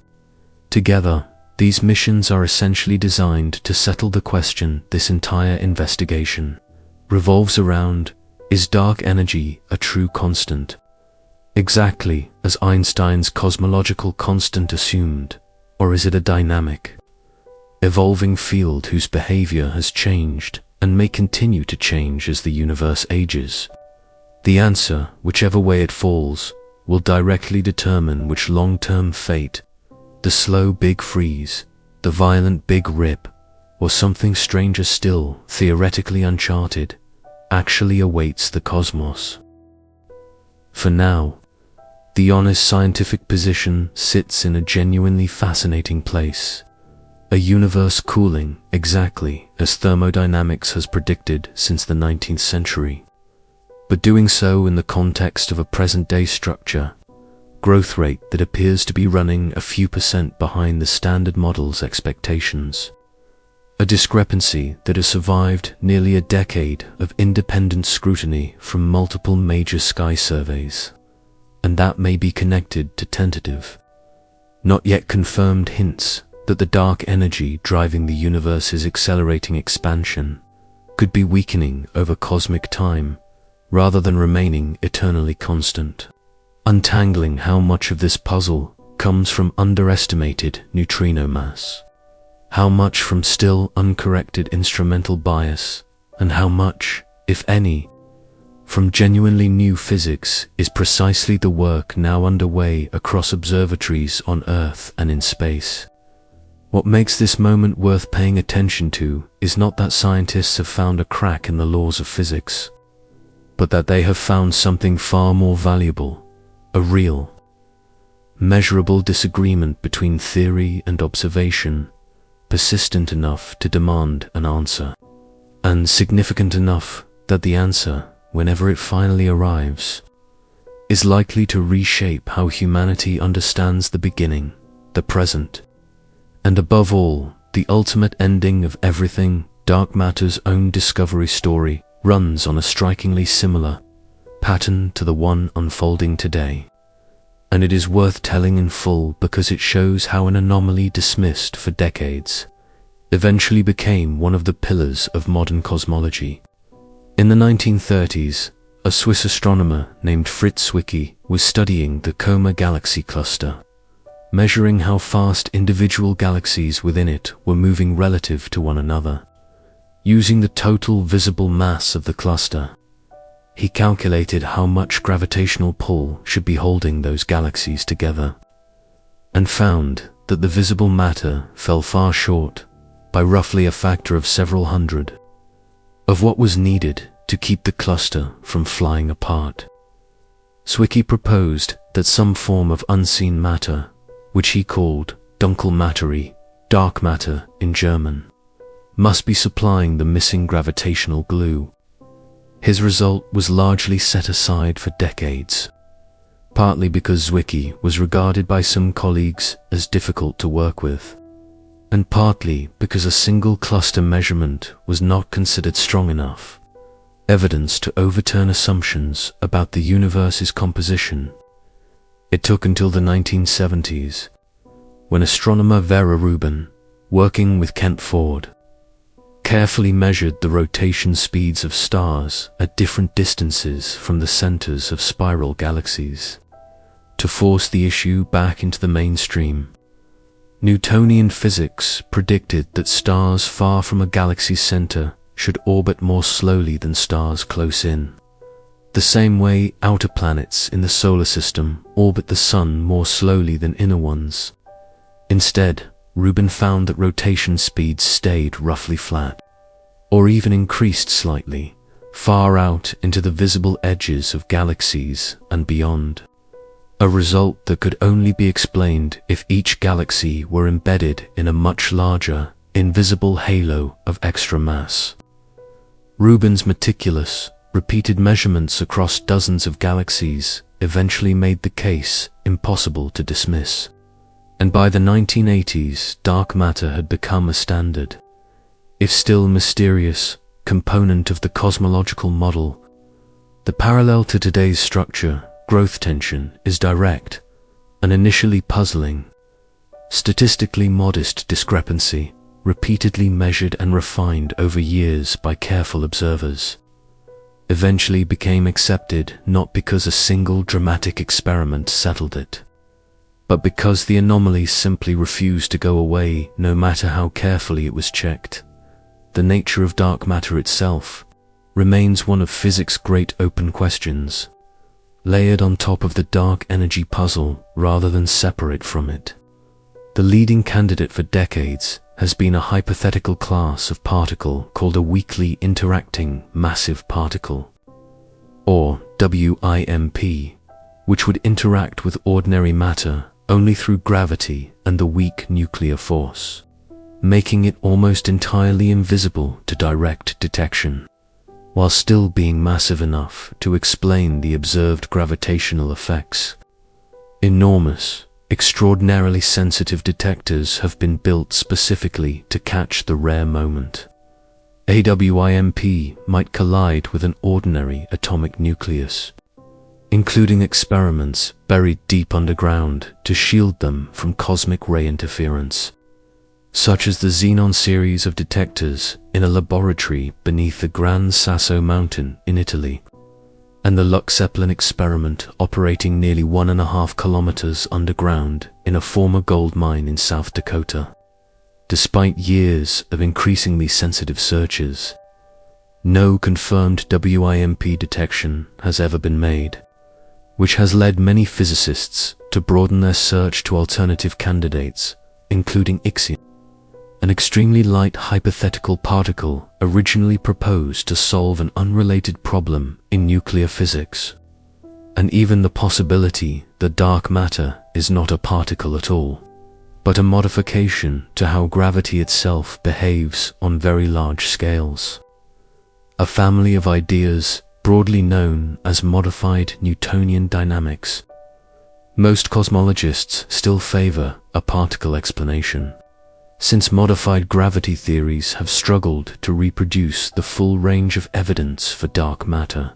Together, these missions are essentially designed to settle the question this entire investigation revolves around: is dark energy a true constant, exactly as Einstein's cosmological constant assumed, or is it a dynamic, evolving field whose behavior has changed and may continue to change as the universe ages. The answer, whichever way it falls, will directly determine which long-term fate, the slow big freeze, the violent big rip, or something stranger still, theoretically uncharted, actually awaits the cosmos. For now, the honest scientific position sits in a genuinely fascinating place. A universe cooling exactly as thermodynamics has predicted since the 19th century, but doing so in the context of a present-day structure, growth rate that appears to be running a few % behind the standard model's expectations. A discrepancy that has survived nearly a decade of independent scrutiny from multiple major sky surveys, and that may be connected to tentative, not yet confirmed hints that the dark energy driving the universe's accelerating expansion could be weakening over cosmic time rather than remaining eternally constant. Untangling how much of this puzzle comes from underestimated neutrino mass, how much from still uncorrected instrumental bias, and how much, if any, from genuinely new physics is precisely the work now underway across observatories on Earth and in space. What makes this moment worth paying attention to is not that scientists have found a crack in the laws of physics, but that they have found something far more valuable, a real, measurable disagreement between theory and observation, persistent enough to demand an answer, and significant enough that the answer, whenever it finally arrives, is likely to reshape how humanity understands the beginning, the present, and above all, the ultimate ending of everything. Dark matter's own discovery story runs on a strikingly similar pattern to the one unfolding today, and it is worth telling in full because it shows how an anomaly dismissed for decades eventually became one of the pillars of modern cosmology. In the 1930s, a Swiss astronomer named Fritz Zwicky was studying the Coma galaxy cluster, measuring how fast individual galaxies within it were moving relative to one another. Using the total visible mass of the cluster, he calculated how much gravitational pull should be holding those galaxies together, and found that the visible matter fell far short, by roughly a factor of several hundred, of what was needed to keep the cluster from flying apart. Zwicky proposed that some form of unseen matter, which he called Dunkelmaterie, dark matter in German, must be supplying the missing gravitational glue. His result was largely set aside for decades, partly because Zwicky was regarded by some colleagues as difficult to work with, and partly because a single cluster measurement was not considered strong enough evidence to overturn assumptions about the universe's composition. It took until the 1970s, when astronomer Vera Rubin, working with Kent Ford, carefully measured the rotation speeds of stars at different distances from the centers of spiral galaxies, to force the issue back into the mainstream. Newtonian physics predicted that stars far from a galaxy's center should orbit more slowly than stars close in, the same way outer planets in the solar system orbit the sun more slowly than inner ones. Instead, Rubin found that rotation speeds stayed roughly flat, or even increased slightly, far out into the visible edges of galaxies and beyond. A result that could only be explained if each galaxy were embedded in a much larger, invisible halo of extra mass. Rubin's meticulous, repeated measurements across dozens of galaxies eventually made the case impossible to dismiss. And by the 1980s, dark matter had become a standard, if still mysterious, component of the cosmological model. The parallel to today's structure, growth tension, is direct, an initially puzzling, statistically modest discrepancy, repeatedly measured and refined over years by careful observers, eventually became accepted not because a single dramatic experiment settled it, But because the anomaly simply refused to go away no matter how carefully it was checked, the nature of dark matter itself remains one of physics' great open questions, layered on top of the dark energy puzzle rather than separate from it. The leading candidate for decades has been a hypothetical class of particle called a weakly interacting massive particle, or WIMP, which would interact with ordinary matter only through gravity and the weak nuclear force, making it almost entirely invisible to direct detection, while still being massive enough to explain the observed gravitational effects. Enormous, extraordinarily sensitive detectors have been built specifically to catch the rare moment. A WIMP might collide with an ordinary atomic nucleus, including experiments buried deep underground to shield them from cosmic ray interference, such as the Xenon series of detectors in a laboratory beneath the Gran Sasso mountain in Italy, and the Lux-Zeppelin experiment operating nearly 1.5 kilometers underground in a former gold mine in South Dakota. Despite years of increasingly sensitive searches, no confirmed WIMP detection has ever been made, which has led many physicists to broaden their search to alternative candidates, including Ixion, an extremely light hypothetical particle originally proposed to solve an unrelated problem in nuclear physics, and even the possibility that dark matter is not a particle at all, but a modification to how gravity itself behaves on very large scales. A family of ideas broadly known as modified Newtonian dynamics. Most cosmologists still favor a particle explanation, since modified gravity theories have struggled to reproduce the full range of evidence for dark matter,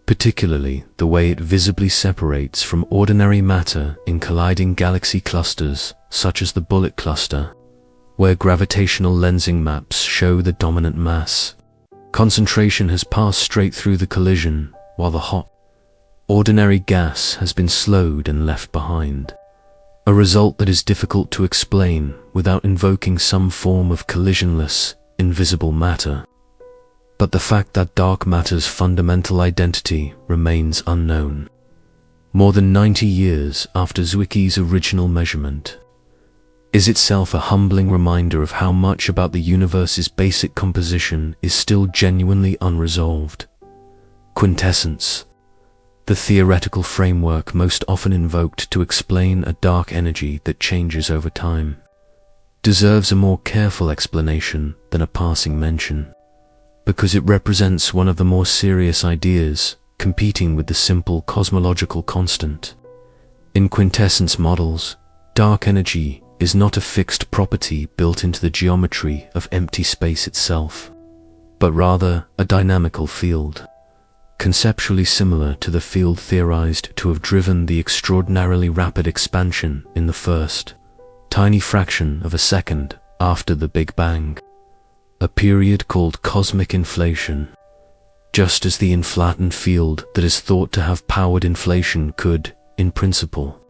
particularly the way it visibly separates from ordinary matter in colliding galaxy clusters such as the Bullet cluster, where gravitational lensing maps show the dominant mass concentration has passed straight through the collision, while the hot, ordinary gas has been slowed and left behind. A result that is difficult to explain without invoking some form of collisionless, invisible matter. But the fact that dark matter's fundamental identity remains unknown, more than 90 years after Zwicky's original measurement, is itself a humbling reminder of how much about the universe's basic composition is still genuinely unresolved. Quintessence, the theoretical framework most often invoked to explain a dark energy that changes over time, deserves a more careful explanation than a passing mention, because it represents one of the more serious ideas competing with the simple cosmological constant. In quintessence models, dark energy is not a fixed property built into the geometry of empty space itself, but rather a dynamical field, conceptually similar to the field theorized to have driven the extraordinarily rapid expansion in the first, tiny fraction of a second after the Big Bang, a period called cosmic inflation, just as the inflatened field that is thought to have powered inflation could, in principle,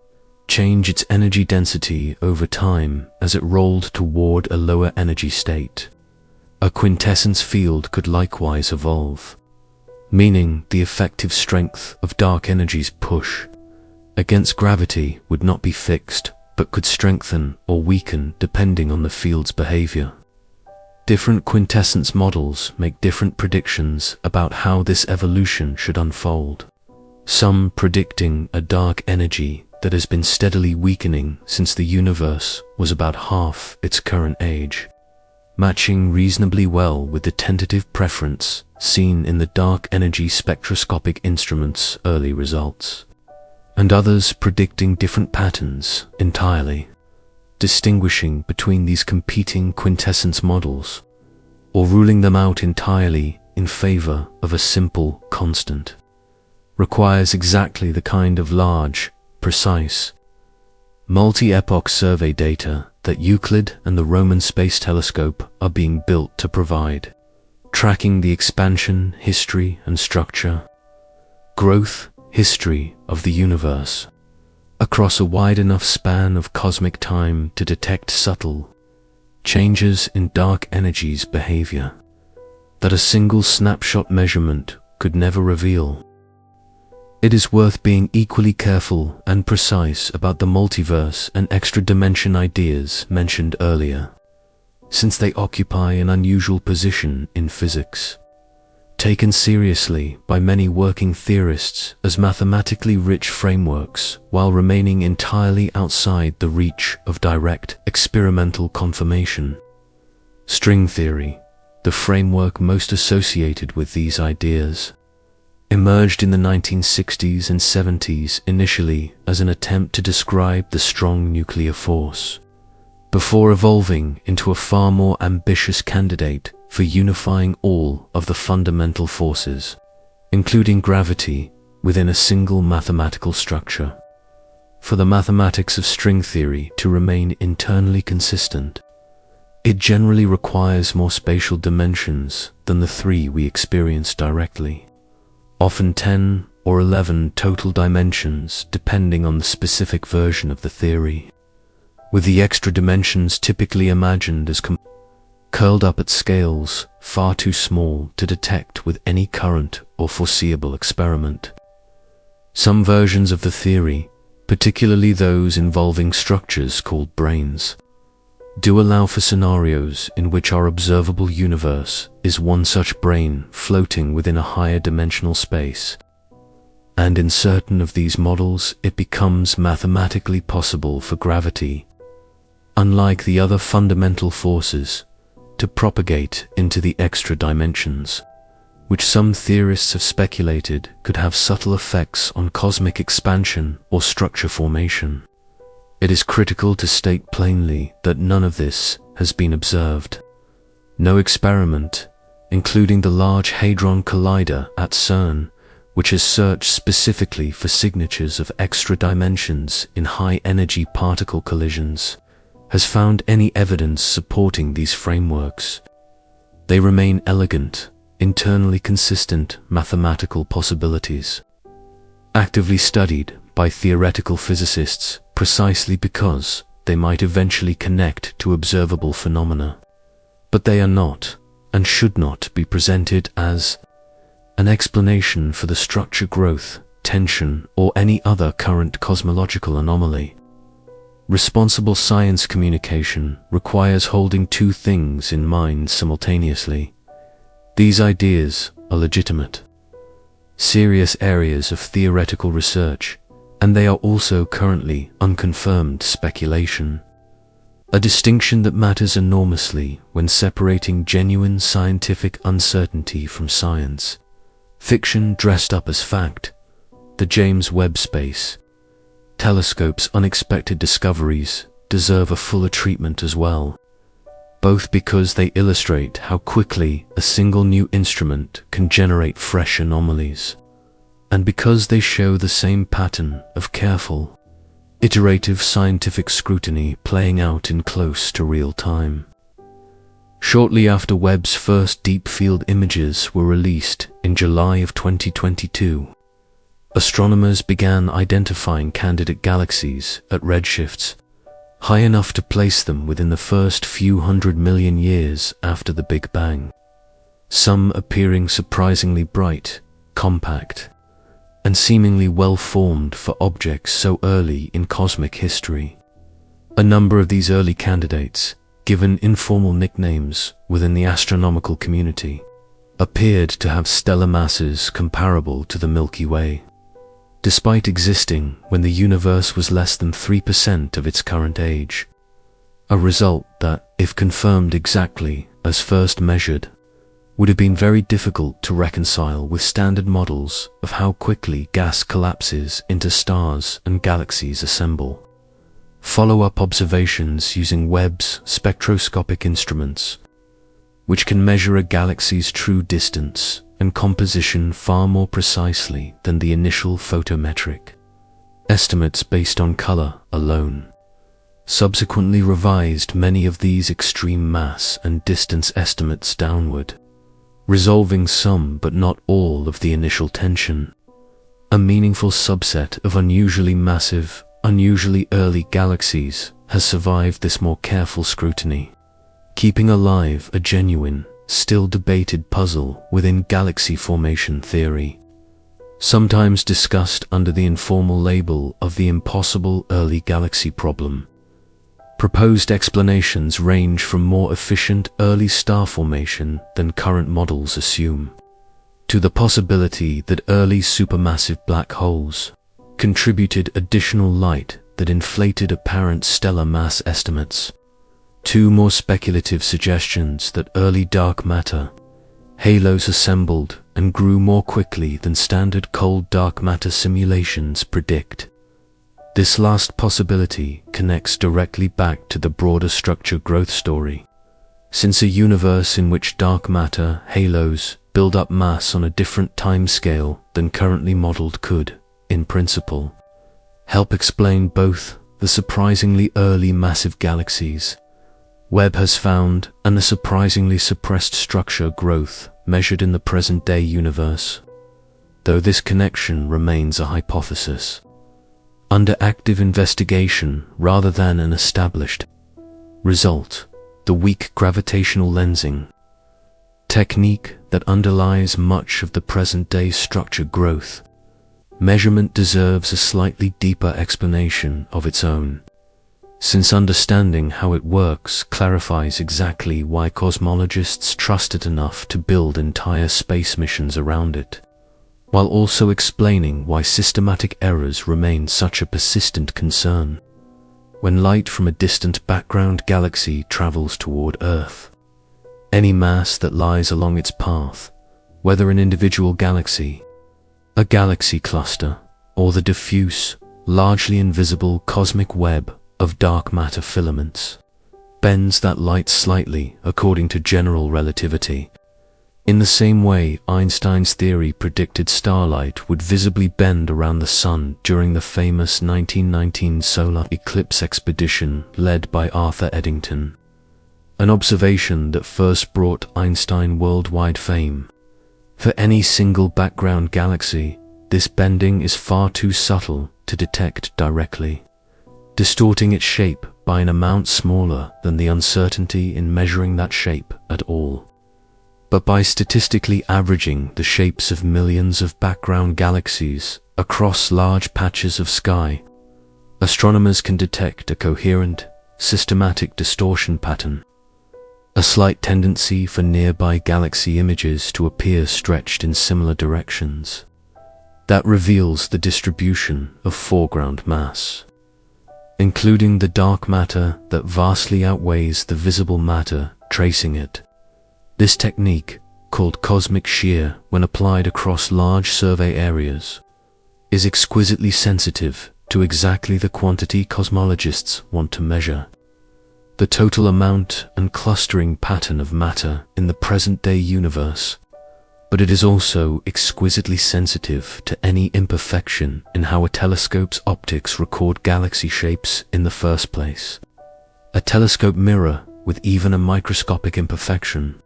change its energy density over time as it rolled toward a lower energy state. A quintessence field could likewise evolve, meaning the effective strength of dark energy's push against gravity would not be fixed, but could strengthen or weaken depending on the field's behavior. Different quintessence models make different predictions about how this evolution should unfold, some predicting a dark energy that has been steadily weakening since the universe was about half its current age, matching reasonably well with the tentative preference seen in the dark energy spectroscopic instrument's early results, and others predicting different patterns entirely, distinguishing between these competing quintessence models, or ruling them out entirely in favor of a simple constant, requires exactly the kind of large, precise, multi-epoch survey data that Euclid and the Roman Space Telescope are being built to provide, tracking the expansion, history, and structure, growth, history of the universe, across a wide enough span of cosmic time to detect subtle changes in dark energy's behavior that a single snapshot measurement could never reveal. It is worth being equally careful and precise about the multiverse and extra dimension ideas mentioned earlier, since they occupy an unusual position in physics, taken seriously by many working theorists as mathematically rich frameworks while remaining entirely outside the reach of direct experimental confirmation. String theory, the framework most associated with these ideas, emerged in the 1960s and 70s initially as an attempt to describe the strong nuclear force, before evolving into a far more ambitious candidate for unifying all of the fundamental forces, including gravity, within a single mathematical structure. For the mathematics of string theory to remain internally consistent, it generally requires more spatial dimensions than the 3 we experience directly, often 10 or 11 total dimensions depending on the specific version of the theory, with the extra dimensions typically imagined as curled up at scales far too small to detect with any current or foreseeable experiment. Some versions of the theory, particularly those involving structures called brains, do allow for scenarios in which our observable universe is one such brain floating within a higher dimensional space, and in certain of these models it becomes mathematically possible for gravity, unlike the other fundamental forces, to propagate into the extra dimensions, which some theorists have speculated could have subtle effects on cosmic expansion or structure formation. It is critical to state plainly that none of this has been observed. No experiment, including the Large Hadron Collider at CERN, which has searched specifically for signatures of extra dimensions in high-energy particle collisions, has found any evidence supporting these frameworks. They remain elegant, internally consistent mathematical possibilities, actively studied by theoretical physicists precisely because they might eventually connect to observable phenomena. But they are not, and should not be presented as an explanation for the structure growth, tension, or any other current cosmological anomaly. Responsible science communication requires holding 2 things in mind simultaneously. These ideas are legitimate, serious areas of theoretical research, and they are also currently unconfirmed speculation, a distinction that matters enormously when separating genuine scientific uncertainty from science, fiction dressed up as fact. The James Webb Space Telescope's unexpected discoveries deserve a fuller treatment as well, both because they illustrate how quickly a single new instrument can generate fresh anomalies, and because they show the same pattern of careful, iterative scientific scrutiny playing out in close to real time. Shortly after Webb's first deep field images were released in July of 2022, astronomers began identifying candidate galaxies at redshifts high enough to place them within the first few 100 million years after the Big Bang, some appearing surprisingly bright, compact, and seemingly well-formed for objects so early in cosmic history. A number of these early candidates, given informal nicknames within the astronomical community, appeared to have stellar masses comparable to the Milky Way, despite existing when the universe was less than 3% of its current age, a result that, if confirmed exactly as first measured, would have been very difficult to reconcile with standard models of how quickly gas collapses into stars and galaxies assemble. Follow-up observations using Webb's spectroscopic instruments, which can measure a galaxy's true distance and composition far more precisely than the initial photometric estimates based on color alone, subsequently revised many of these extreme mass and distance estimates downward, resolving some but not all of the initial tension. A meaningful subset of unusually massive, unusually early galaxies has survived this more careful scrutiny, keeping alive a genuine, still debated puzzle within galaxy formation theory, sometimes discussed under the informal label of the impossible early galaxy problem. Proposed explanations range from more efficient early star formation than current models assume, to the possibility that early supermassive black holes contributed additional light that inflated apparent stellar mass estimates, to more speculative suggestions that early dark matter halos assembled and grew more quickly than standard cold dark matter simulations predict. This last possibility connects directly back to the broader structure growth story, since a universe in which dark matter halos build up mass on a different timescale than currently modeled could, in principle, help explain both the surprisingly early massive galaxies Webb has found and the surprisingly suppressed structure growth measured in the present-day universe, though this connection remains a hypothesis under active investigation rather than an established result. The weak gravitational lensing technique that underlies much of the present-day structure growth measurement deserves a slightly deeper explanation of its own, since understanding how it works clarifies exactly why cosmologists trust it enough to build entire space missions around it, while also explaining why systematic errors remain such a persistent concern when light from a distant background galaxy travels toward Earth. Any mass that lies along its path, whether an individual galaxy, a galaxy cluster, or the diffuse, largely invisible cosmic web of dark matter filaments, bends that light slightly according to general relativity. In the same way Einstein's theory predicted starlight would visibly bend around the Sun during the famous 1919 solar eclipse expedition led by Arthur Eddington, an observation that first brought Einstein worldwide fame. For any single background galaxy, this bending is far too subtle to detect directly, distorting its shape by an amount smaller than the uncertainty in measuring that shape at all. But by statistically averaging the shapes of millions of background galaxies across large patches of sky, astronomers can detect a coherent, systematic distortion pattern, a slight tendency for nearby galaxy images to appear stretched in similar directions, that reveals the distribution of foreground mass, including the dark matter that vastly outweighs the visible matter tracing it. This technique, called cosmic shear when applied across large survey areas, is exquisitely sensitive to exactly the quantity cosmologists want to measure: the total amount and clustering pattern of matter in the present-day universe. But it is also exquisitely sensitive to any imperfection in how a telescope's optics record galaxy shapes in the first place. A telescope mirror with even a microscopic imperfection,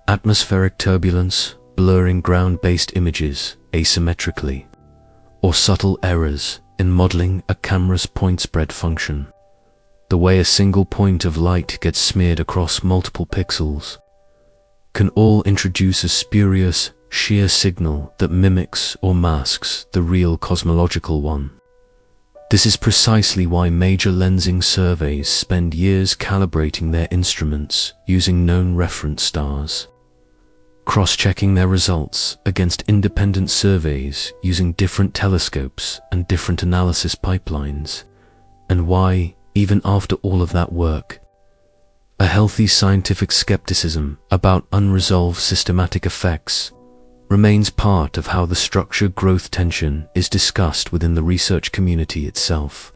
atmospheric turbulence blurring ground-based images asymmetrically, or subtle errors in modeling a camera's point spread function, the way a single point of light gets smeared across multiple pixels, can all introduce a spurious, shear signal that mimics or masks the real cosmological one. This is precisely why major lensing surveys spend years calibrating their instruments using known reference stars, cross-checking their results against independent surveys using different telescopes and different analysis pipelines, and why, even after all of that work, a healthy scientific skepticism about unresolved systematic effects remains part of how the structure-growth tension is discussed within the research community itself.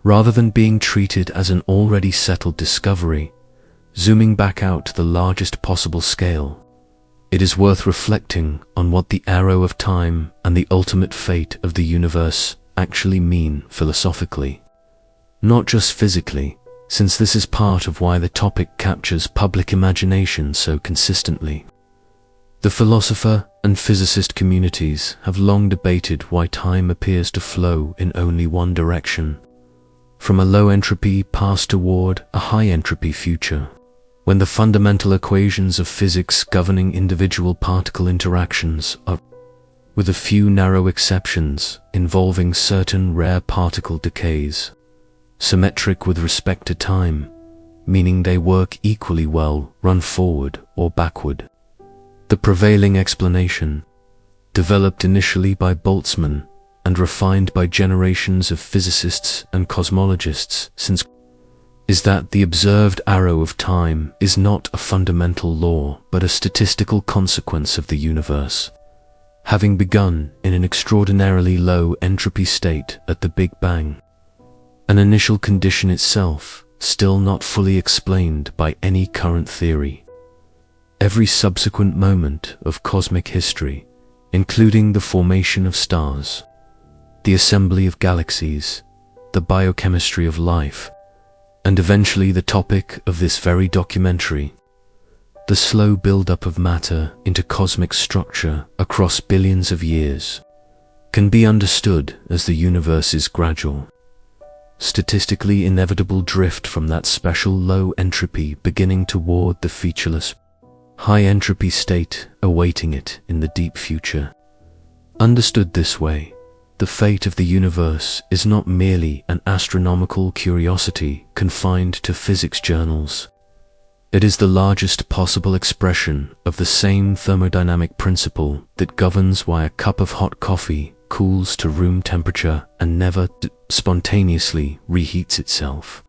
Rather than being treated as an already settled discovery, zooming back out to the largest possible scale, it is worth reflecting on what the arrow of time and the ultimate fate of the universe actually mean philosophically, not just physically, since this is part of why the topic captures public imagination so consistently. The philosopher and physicist communities have long debated why time appears to flow in only one direction, from a low-entropy past toward a high-entropy future, when the fundamental equations of physics governing individual particle interactions are, with a few narrow exceptions involving certain rare particle decays, symmetric with respect to time, meaning they work equally well run forward or backward. The prevailing explanation, developed initially by Boltzmann and refined by generations of physicists and cosmologists since, is that the observed arrow of time is not a fundamental law but a statistical consequence of the universe, having begun in an extraordinarily low entropy state at the Big Bang, an initial condition itself still not fully explained by any current theory. Every subsequent moment of cosmic history, including the formation of stars, the assembly of galaxies, the biochemistry of life, and eventually the topic of this very documentary, the slow build-up of matter into cosmic structure across billions of years, can be understood as the universe's gradual, statistically inevitable drift from that special low entropy beginning toward the featureless, high-entropy state awaiting it in the deep future. Understood this way, the fate of the universe is not merely an astronomical curiosity confined to physics journals. It is the largest possible expression of the same thermodynamic principle that governs why a cup of hot coffee cools to room temperature and never spontaneously reheats itself.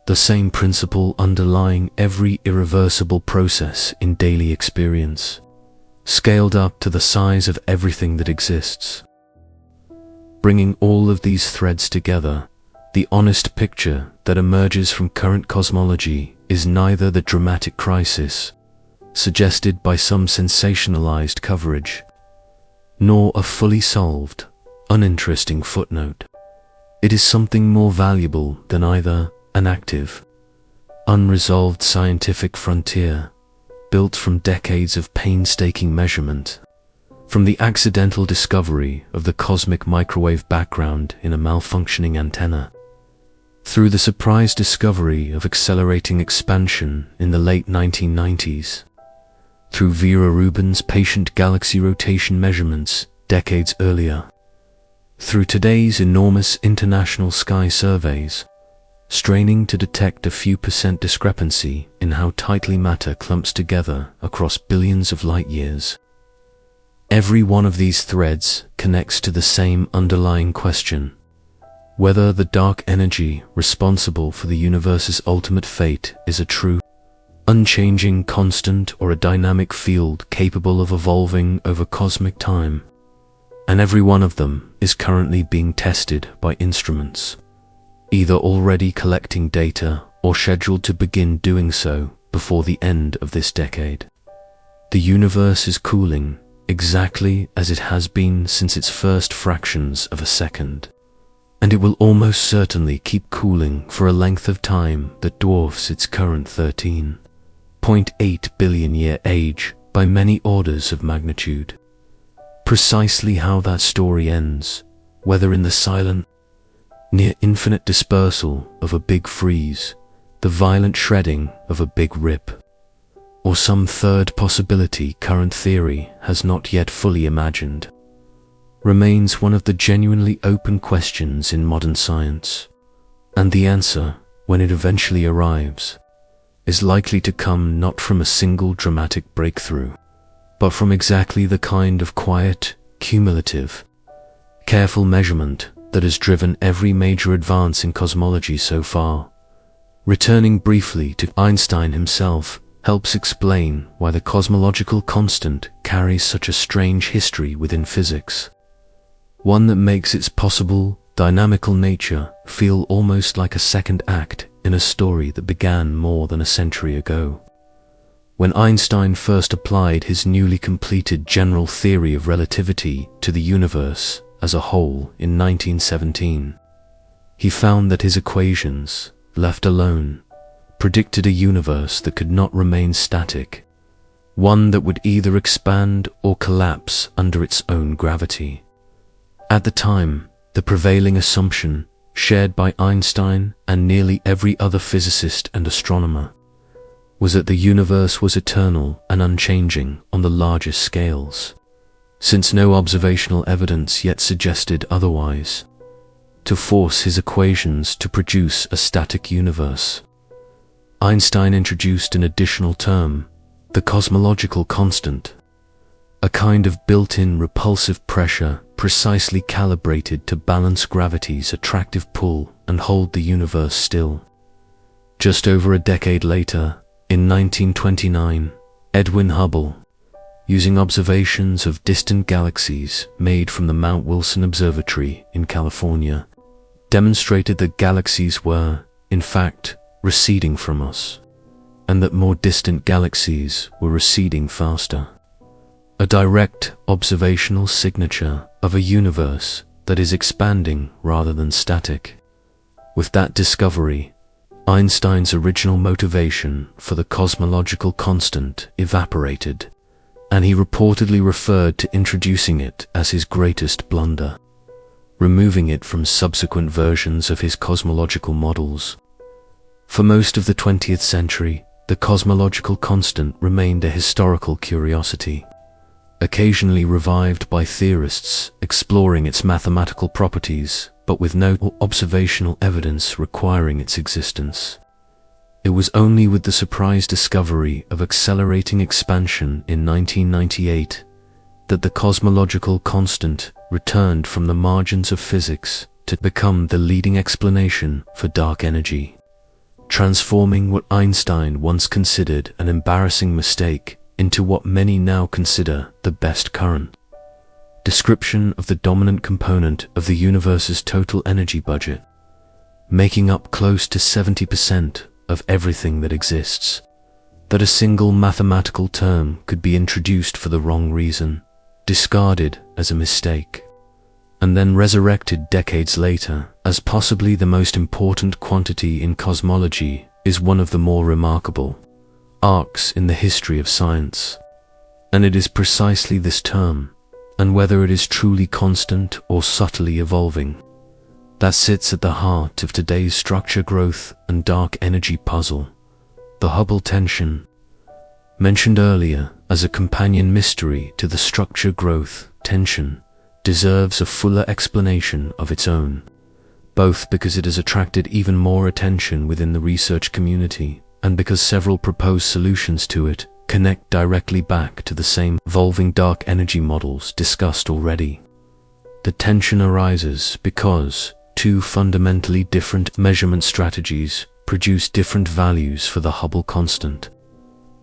The same principle underlying every irreversible process in daily experience, scaled up to the size of everything that exists. Bringing all of these threads together, the honest picture that emerges from current cosmology is neither the dramatic crisis suggested by some sensationalized coverage, nor a fully solved, uninteresting footnote. It is something more valuable than either an active, unresolved scientific frontier built from decades of painstaking measurement, from the accidental discovery of the cosmic microwave background in a malfunctioning antenna, through the surprise discovery of accelerating expansion in the late 1990s, through Vera Rubin's patient galaxy rotation measurements decades earlier, through today's enormous international sky surveys, straining to detect a few % discrepancy in how tightly matter clumps together across billions of light years. Every one of these threads connects to the same underlying question: whether the dark energy responsible for the universe's ultimate fate is a true, unchanging constant or a dynamic field capable of evolving over cosmic time. And every one of them is currently being tested by instruments, either already collecting data or scheduled to begin doing so before the end of this decade. The universe is cooling exactly as it has been since its first fractions of a second, and it will almost certainly keep cooling for a length of time that dwarfs its current 13.8 billion year age by many orders of magnitude. Precisely how that story ends, whether in the silent, near infinite dispersal of a big freeze, the violent shredding of a big rip, or some third possibility current theory has not yet fully imagined, remains one of the genuinely open questions in modern science, and the answer, when it eventually arrives, is likely to come not from a single dramatic breakthrough, but from exactly the kind of quiet, cumulative, careful measurement that has driven every major advance in cosmology so far. Returning briefly to Einstein himself helps explain why the cosmological constant carries such a strange history within physics, one that makes its possible, dynamical nature feel almost like a second act in a story that began more than a century ago. When Einstein first applied his newly completed general theory of relativity to the universe as a whole in 1917, he found that his equations, left alone, predicted a universe that could not remain static, one that would either expand or collapse under its own gravity. At the time, the prevailing assumption, shared by Einstein and nearly every other physicist and astronomer, was that the universe was eternal and unchanging on the largest scales, since no observational evidence yet suggested otherwise, to force his equations to produce a static universe. Einstein introduced an additional term, the cosmological constant, a kind of built-in repulsive pressure precisely calibrated to balance gravity's attractive pull and hold the universe still. Just over a decade later, in 1929, Edwin Hubble, using observations of distant galaxies made from the Mount Wilson Observatory in California, demonstrated that galaxies were, in fact, receding from us, and that more distant galaxies were receding faster. A direct observational signature of a universe that is expanding rather than static. With that discovery, Einstein's original motivation for the cosmological constant evaporated, and he reportedly referred to introducing it as his greatest blunder, removing it from subsequent versions of his cosmological models. For most of the 20th century, the cosmological constant remained a historical curiosity, occasionally revived by theorists exploring its mathematical properties, but with no observational evidence requiring its existence. It was only with the surprise discovery of accelerating expansion in 1998 that the cosmological constant returned from the margins of physics to become the leading explanation for dark energy, transforming what Einstein once considered an embarrassing mistake into what many now consider the best current description of the dominant component of the universe's total energy budget, making up close to 70% of everything that exists. That a single mathematical term could be introduced for the wrong reason, discarded as a mistake, and then resurrected decades later as possibly the most important quantity in cosmology is one of the more remarkable arcs in the history of science. And it is precisely this term, and whether it is truly constant or subtly evolving, that sits at the heart of today's structure growth and dark energy puzzle. The Hubble tension, mentioned earlier as a companion mystery to the structure growth tension, deserves a fuller explanation of its own, both because it has attracted even more attention within the research community and because several proposed solutions to it connect directly back to the same evolving dark energy models discussed already. The tension arises because two fundamentally different measurement strategies produce different values for the Hubble constant,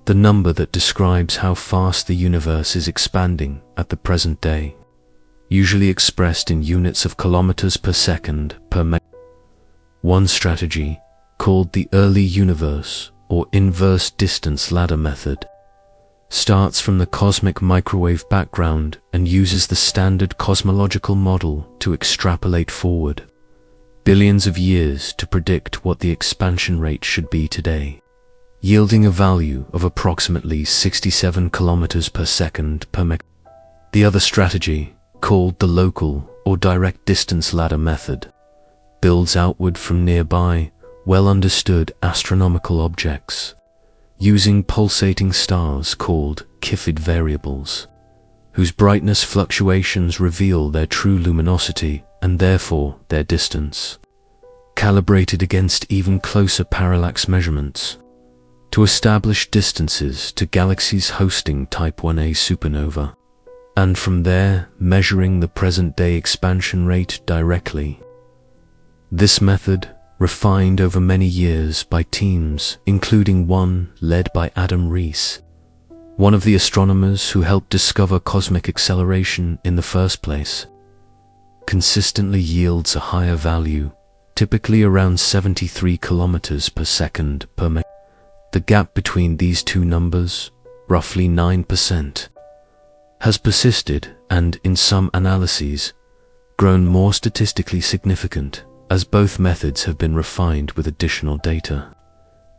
the number that describes how fast the universe is expanding at the present day, usually expressed in units of kilometers per second per megaparsec. One strategy, called the early universe or inverse distance ladder method, starts from the cosmic microwave background and uses the standard cosmological model to extrapolate forward billions of years to predict what the expansion rate should be today, yielding a value of approximately 67 kilometers per second per megaparsec. The other strategy, called the local or direct distance ladder method, builds outward from nearby, well-understood astronomical objects, using pulsating stars called Cepheid variables, whose brightness fluctuations reveal their true luminosity and therefore their distance, calibrated against even closer parallax measurements, to establish distances to galaxies hosting Type 1a supernova, and from there measuring the present-day expansion rate directly. This method, refined over many years by teams including one led by Adam Rees, one of the astronomers who helped discover cosmic acceleration in the first place, consistently yields a higher value, typically around 73 kilometers per second per megaparsec. The gap between these two numbers, roughly 9%, has persisted and, in some analyses, grown more statistically significant as both methods have been refined with additional data,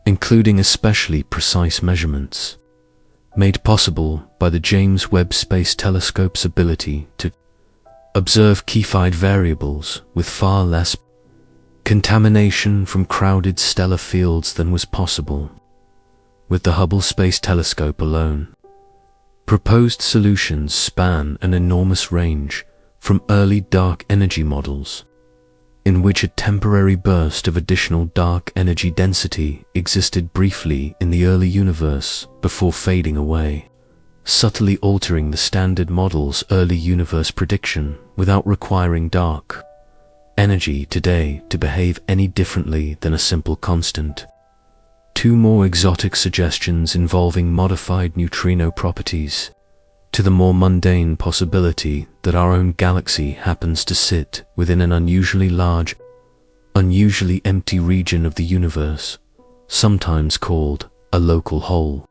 including especially precise measurements. made possible by the James Webb Space Telescope's ability to observe keyfied variables with far less contamination from crowded stellar fields than was possible with the Hubble Space Telescope alone. Proposed solutions span an enormous range from early dark energy models, in which a temporary burst of additional dark energy density existed briefly in the early universe before fading away, subtly altering the standard model's early universe prediction without requiring dark energy today to behave any differently than a simple constant. Two more exotic suggestions involving modified neutrino properties, to the more mundane possibility that our own galaxy happens to sit within an unusually large, unusually empty region of the universe, sometimes called a local hole,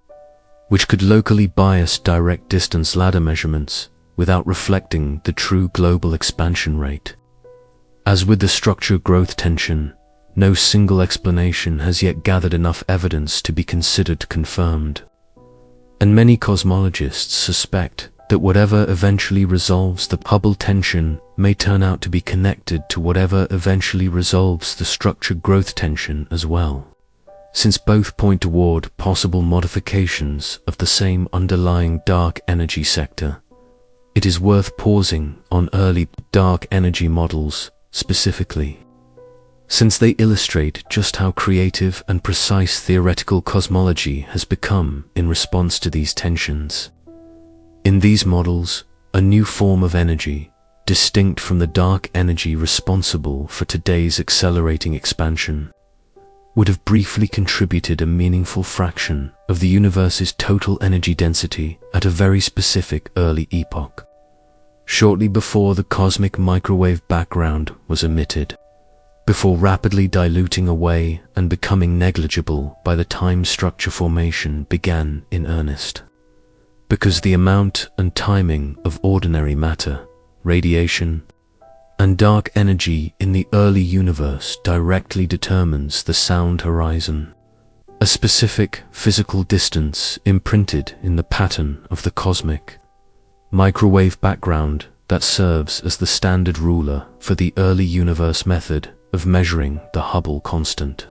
which could locally bias direct distance ladder measurements without reflecting the true global expansion rate. As with the structure growth tension, no single explanation has yet gathered enough evidence to be considered confirmed. And many cosmologists suspect that whatever eventually resolves the Hubble tension may turn out to be connected to whatever eventually resolves the structure growth tension as well. Since both point toward possible modifications of the same underlying dark energy sector, it is worth pausing on early dark energy models specifically, since they illustrate just how creative and precise theoretical cosmology has become in response to these tensions. In these models, a new form of energy, distinct from the dark energy responsible for today's accelerating expansion, would have briefly contributed a meaningful fraction of the universe's total energy density at a very specific early epoch, shortly before the cosmic microwave background was emitted, before rapidly diluting away and becoming negligible by the time structure formation began in earnest. Because the amount and timing of ordinary matter, radiation, and dark energy in the early universe directly determines the sound horizon, a specific physical distance imprinted in the pattern of the cosmic microwave background that serves as the standard ruler for the early universe method of measuring the Hubble constant.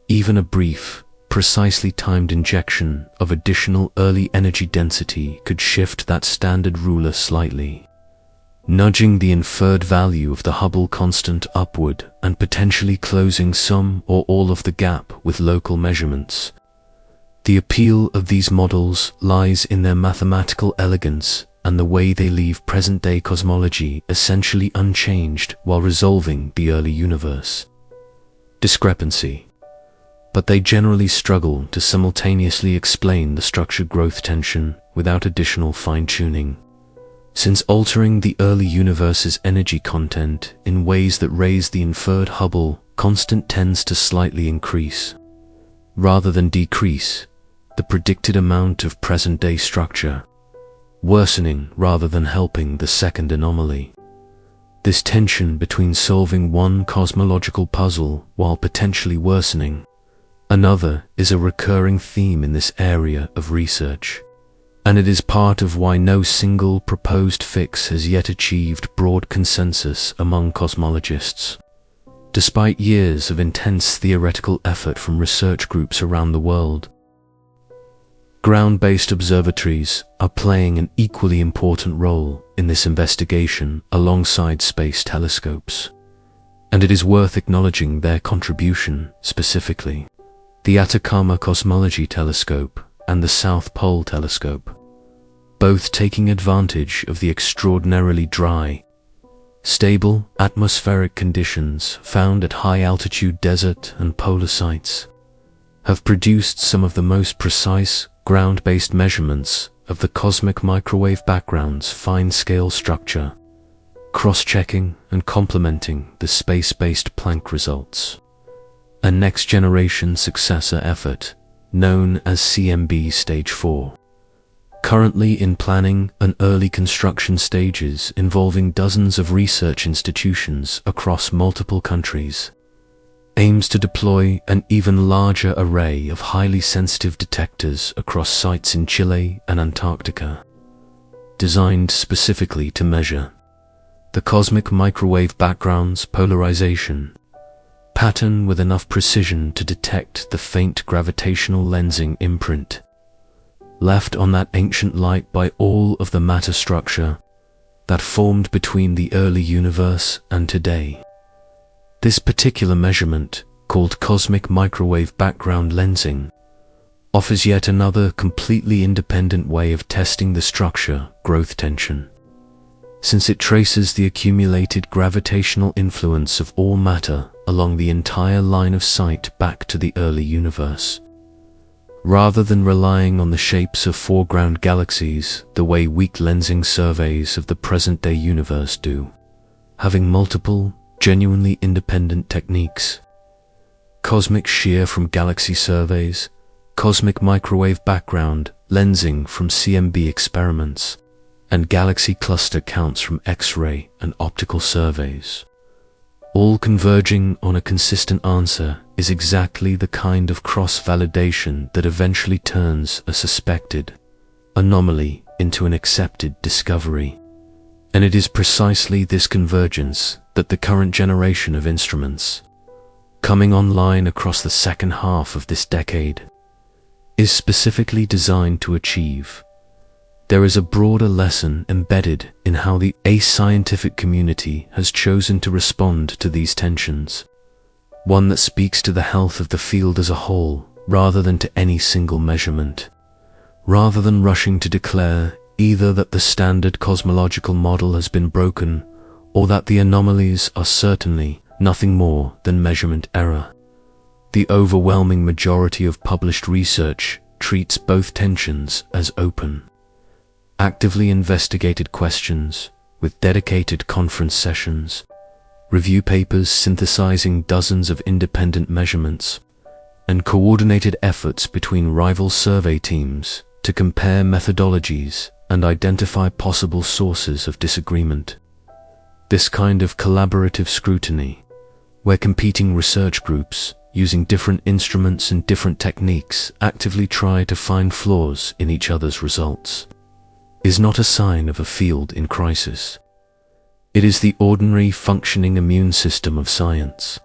Even a brief, precisely timed injection of additional early energy density could shift that standard ruler slightly, nudging the inferred value of the Hubble constant upward and potentially closing some or all of the gap with local measurements. The appeal of these models lies in their mathematical elegance and the way they leave present-day cosmology essentially unchanged while resolving the early universe discrepancy. But they generally struggle to simultaneously explain the structure growth tension without additional fine-tuning, since altering the early universe's energy content in ways that raise the inferred Hubble constant tends to slightly increase, rather than decrease, the predicted amount of present-day structure, worsening rather than helping the second anomaly. This tension between solving one cosmological puzzle while potentially worsening another is a recurring theme in this area of research, and it is part of why no single proposed fix has yet achieved broad consensus among cosmologists, despite years of intense theoretical effort from research groups around the world. Ground-based observatories are playing an equally important role in this investigation alongside space telescopes, and it is worth acknowledging their contribution specifically. The Atacama Cosmology Telescope and the South Pole Telescope, both taking advantage of the extraordinarily dry, stable atmospheric conditions found at high-altitude desert and polar sites, have produced some of the most precise ground-based measurements of the cosmic microwave background's fine-scale structure, cross-checking and complementing the space-based Planck results. A next-generation successor effort, known as CMB Stage 4, currently in planning and early construction stages involving dozens of research institutions across multiple countries, aims to deploy an even larger array of highly sensitive detectors across sites in Chile and Antarctica, designed specifically to measure the cosmic microwave background's polarization pattern with enough precision to detect the faint gravitational lensing imprint left on that ancient light by all of the matter structure that formed between the early universe and today. This particular measurement, called cosmic microwave background lensing, offers yet another completely independent way of testing the structure growth tension, since it traces the accumulated gravitational influence of all matter along the entire line of sight back to the early universe, rather than relying on the shapes of foreground galaxies the way weak lensing surveys of the present-day universe do, having multiple, genuinely independent techniques: cosmic shear from galaxy surveys, cosmic microwave background lensing from CMB experiments, and galaxy cluster counts from X-ray and optical surveys, all converging on a consistent answer, is exactly the kind of cross-validation that eventually turns a suspected anomaly into an accepted discovery. And it is precisely this convergence that the current generation of instruments, coming online across the second half of this decade, is specifically designed to achieve. There is a broader lesson embedded in how the scientific community has chosen to respond to these tensions, one that speaks to the health of the field as a whole rather than to any single measurement, rather than rushing to declare either that the standard cosmological model has been broken or that the anomalies are certainly nothing more than measurement error. The overwhelming majority of published research treats both tensions as open, actively investigated questions with dedicated conference sessions, review papers synthesizing dozens of independent measurements, and coordinated efforts between rival survey teams to compare methodologies and identify possible sources of disagreement. This kind of collaborative scrutiny, where competing research groups using different instruments and different techniques actively try to find flaws in each other's results, is not a sign of a field in crisis. It is the ordinary functioning immune system of science,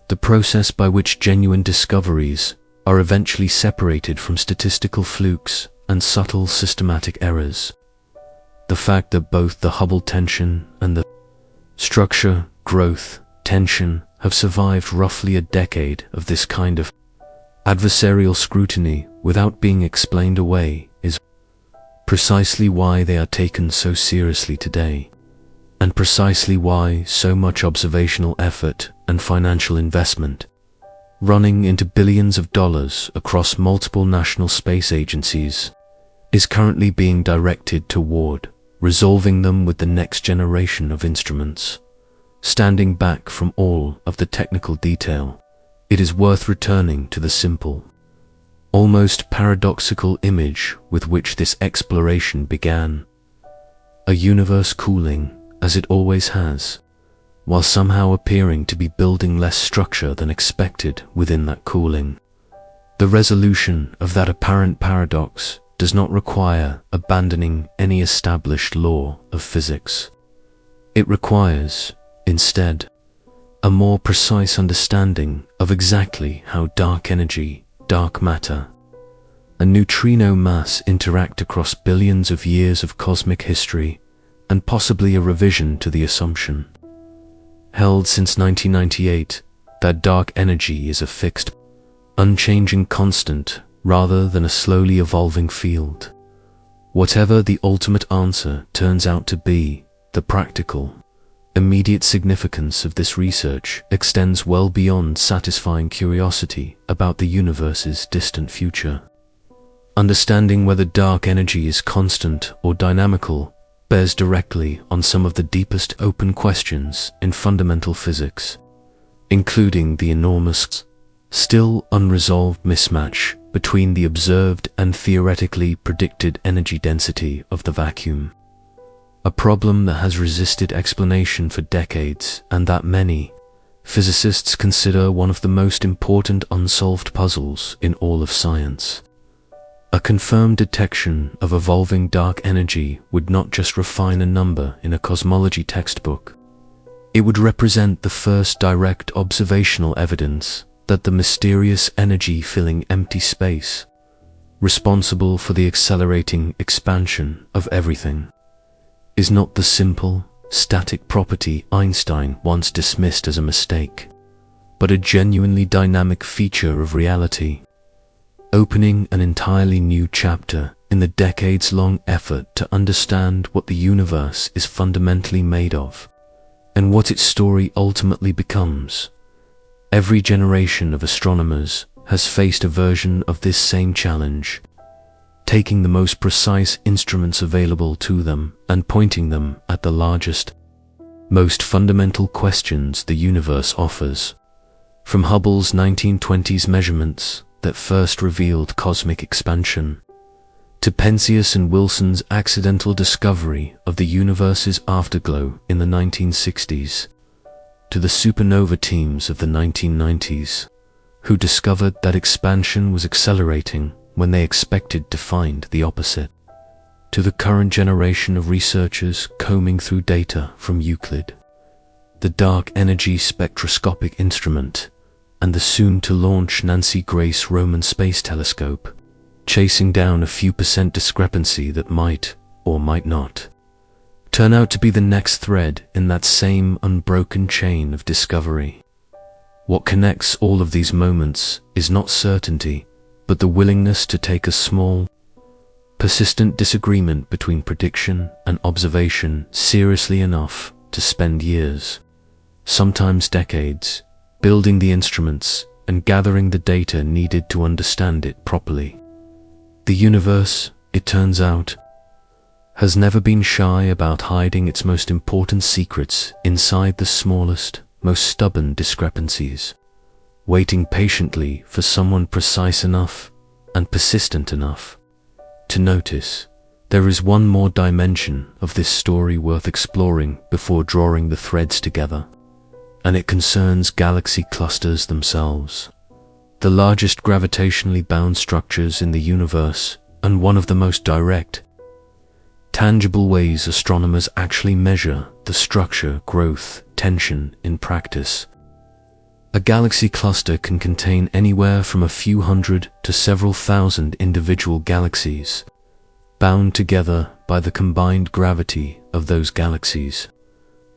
the process by which genuine discoveries are eventually separated from statistical flukes and subtle systematic errors. The fact that both the Hubble tension and the structure growth tension have survived roughly a decade of this kind of adversarial scrutiny without being explained away is precisely why they are taken so seriously today, and precisely why so much observational effort and financial investment, running into billions of dollars across multiple national space agencies, is currently being directed toward resolving them with the next generation of instruments. Standing back from all of the technical detail, it is worth returning to the simple, almost paradoxical image with which this exploration began: a universe cooling as it always has, while somehow appearing to be building less structure than expected within that cooling. The resolution of that apparent paradox does not require abandoning any established law of physics. It requires, instead, a more precise understanding of exactly how dark energy, dark matter, and neutrino mass interact across billions of years of cosmic history, and possibly a revision to the assumption, held since 1998, that dark energy is a fixed, unchanging constant rather than a slowly evolving field. Whatever the ultimate answer turns out to be, the practical, immediate significance of this research extends well beyond satisfying curiosity about the universe's distant future. Understanding whether dark energy is constant or dynamical bears directly on some of the deepest open questions in fundamental physics, including the enormous, still unresolved mismatch between the observed and theoretically predicted energy density of the vacuum, a problem that has resisted explanation for decades and that many physicists consider one of the most important unsolved puzzles in all of science. A confirmed detection of evolving dark energy would not just refine a number in a cosmology textbook. It would represent the first direct observational evidence that the mysterious energy filling empty space, responsible for the accelerating expansion of everything, is not the simple, static property Einstein once dismissed as a mistake, but a genuinely dynamic feature of reality, opening an entirely new chapter in the decades-long effort to understand what the universe is fundamentally made of, and what its story ultimately becomes. Every generation of astronomers has faced a version of this same challenge, taking the most precise instruments available to them and pointing them at the largest, most fundamental questions the universe offers. From Hubble's 1920s measurements that first revealed cosmic expansion, to Penzias and Wilson's accidental discovery of the universe's afterglow in the 1960s, to the supernova teams of the 1990s, who discovered that expansion was accelerating when they expected to find the opposite, to the current generation of researchers combing through data from Euclid, the Dark Energy Spectroscopic Instrument, and the soon-to-launch Nancy Grace Roman Space Telescope, chasing down a few percent discrepancy that might, or might not, turn out to be the next thread in that same unbroken chain of discovery. What connects all of these moments is not certainty, but the willingness to take a small, persistent disagreement between prediction and observation seriously enough to spend years, sometimes decades, building the instruments and gathering the data needed to understand it properly. The universe, it turns out, has never been shy about hiding its most important secrets inside the smallest, most stubborn discrepancies, waiting patiently for someone precise enough and persistent enough to notice. There is one more dimension of this story worth exploring before drawing the threads together, and it concerns galaxy clusters themselves, the largest gravitationally bound structures in the universe and one of the most direct, tangible ways astronomers actually measure the structure, growth, tension in practice. A galaxy cluster can contain anywhere from a few hundred to several thousand individual galaxies, bound together by the combined gravity of those galaxies,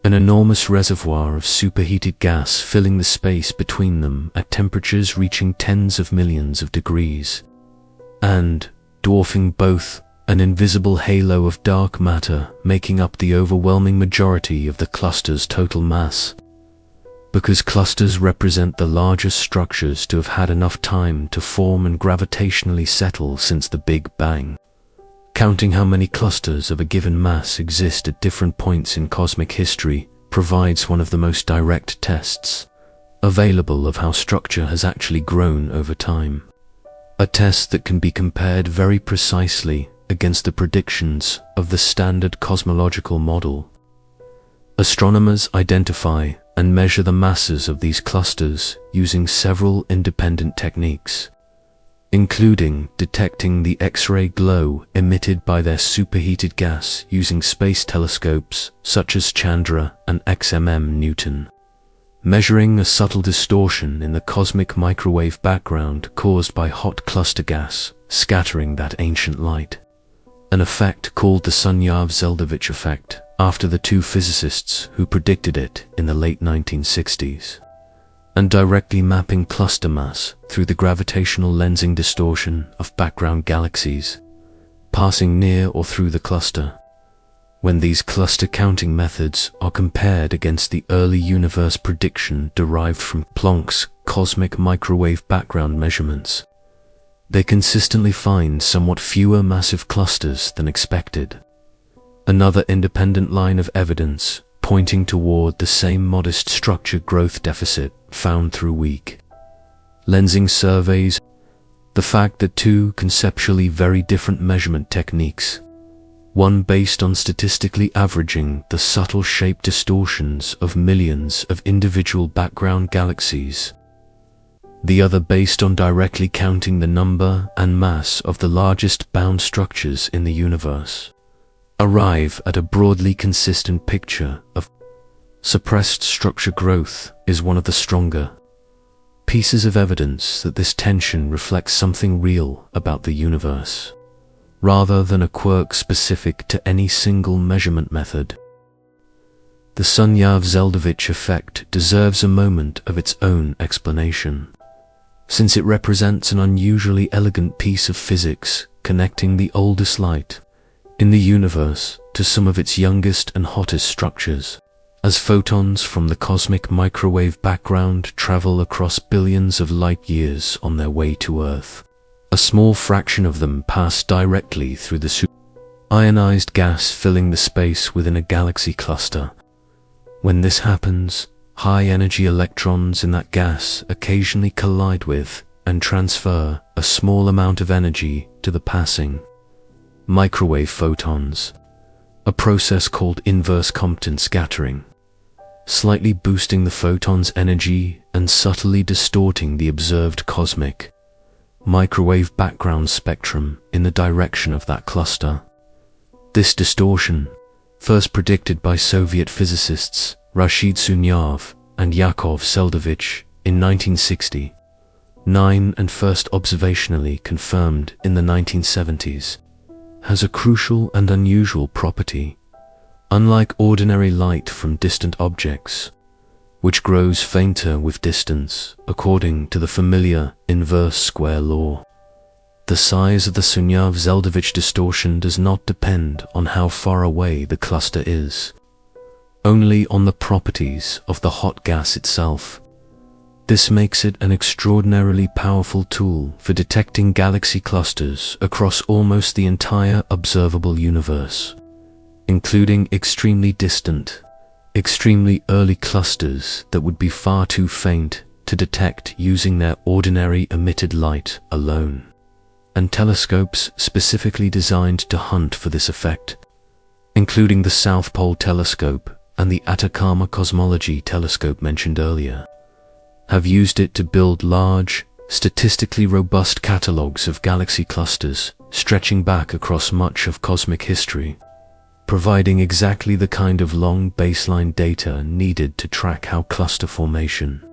an enormous reservoir of superheated gas filling the space between them at temperatures reaching tens of millions of degrees, and, dwarfing both, an invisible halo of dark matter making up the overwhelming majority of the cluster's total mass. Because clusters represent the largest structures to have had enough time to form and gravitationally settle since the Big Bang. Counting how many clusters of a given mass exist at different points in cosmic history provides one of the most direct tests available of how structure has actually grown over time. A test that can be compared very precisely against the predictions of the standard cosmological model. Astronomers identify and measure the masses of these clusters using several independent techniques, including detecting the X-ray glow emitted by their superheated gas using space telescopes such as Chandra and XMM Newton, measuring a subtle distortion in the cosmic microwave background caused by hot cluster gas scattering that ancient light, an effect called the Sunyaev-Zeldovich effect after the two physicists who predicted it in the late 1960s, and directly mapping cluster mass through the gravitational lensing distortion of background galaxies passing near or through the cluster. When these cluster counting methods are compared against the early universe prediction derived from Planck's cosmic microwave background measurements, they consistently find somewhat fewer massive clusters than expected. Another independent line of evidence pointing toward the same modest structure growth deficit found through weak lensing surveys. The fact that two conceptually very different measurement techniques one based on statistically averaging the subtle shape distortions of millions of individual background galaxies, the other based on directly counting the number and mass of the largest bound structures in the universe, arrive at a broadly consistent picture of suppressed structure growth is one of the stronger pieces of evidence that this tension reflects something real about the universe, rather than a quirk specific to any single measurement method. The Sunyaev-Zeldovich effect deserves a moment of its own explanation, since it represents an unusually elegant piece of physics connecting the oldest light in the universe to some of its youngest and hottest structures. As photons from the cosmic microwave background travel across billions of light years on their way to Earth, a small fraction of them pass directly through the ionized gas filling the space within a galaxy cluster. When this happens, high-energy electrons in that gas occasionally collide with and transfer a small amount of energy to the passing microwave photons, a process called inverse Compton scattering, slightly boosting the photon's energy and subtly distorting the observed cosmic microwave background spectrum in the direction of that cluster. This distortion, first predicted by Soviet physicists Rashid Sunyaev and Yakov Seldovich in 1969 and first observationally confirmed in the 1970s, has a crucial and unusual property. Unlike ordinary light from distant objects, which grows fainter with distance according to the familiar inverse square law, the size of the Sunyaev-Zeldovich distortion does not depend on how far away the cluster is, only on the properties of the hot gas itself. This makes it an extraordinarily powerful tool for detecting galaxy clusters across almost the entire observable universe, including extremely distant, extremely early clusters that would be far too faint to detect using their ordinary emitted light alone, and telescopes specifically designed to hunt for this effect, including the South Pole Telescope and the Atacama Cosmology Telescope mentioned earlier, have used it to build large, statistically robust catalogues of galaxy clusters stretching back across much of cosmic history, providing exactly the kind of long baseline data needed to track how cluster formation,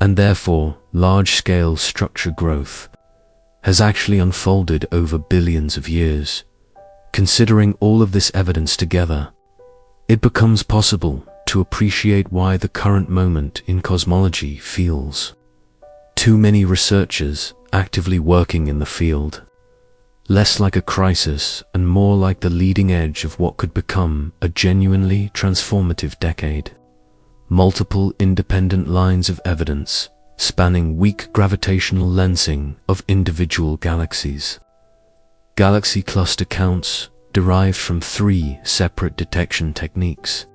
and therefore large-scale structure growth, has actually unfolded over billions of years. Considering all of this evidence together, it becomes possible to appreciate why the current moment in cosmology feels too many researchers actively working in the field, less like a crisis and more like the leading edge of what could become a genuinely transformative decade. Multiple independent lines of evidence spanning weak gravitational lensing of individual galaxies. Galaxy cluster counts derived from 3 separate detection techniques,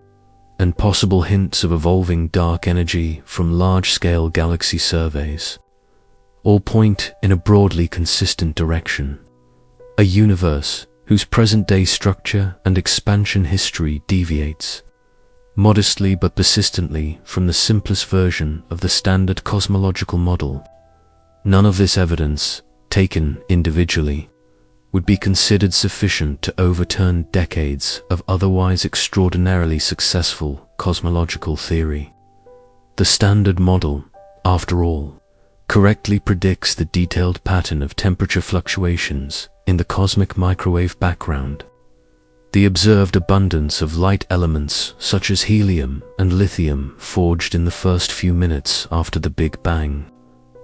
and possible hints of evolving dark energy from large-scale galaxy surveys, all point in a broadly consistent direction. A universe whose present-day structure and expansion history deviates, modestly but persistently, from the simplest version of the standard cosmological model. None of this evidence, taken individually, would be considered sufficient to overturn decades of otherwise extraordinarily successful cosmological theory. The standard model, after all, correctly predicts the detailed pattern of temperature fluctuations in the cosmic microwave background, the observed abundance of light elements such as helium and lithium forged in the first few minutes after the Big Bang,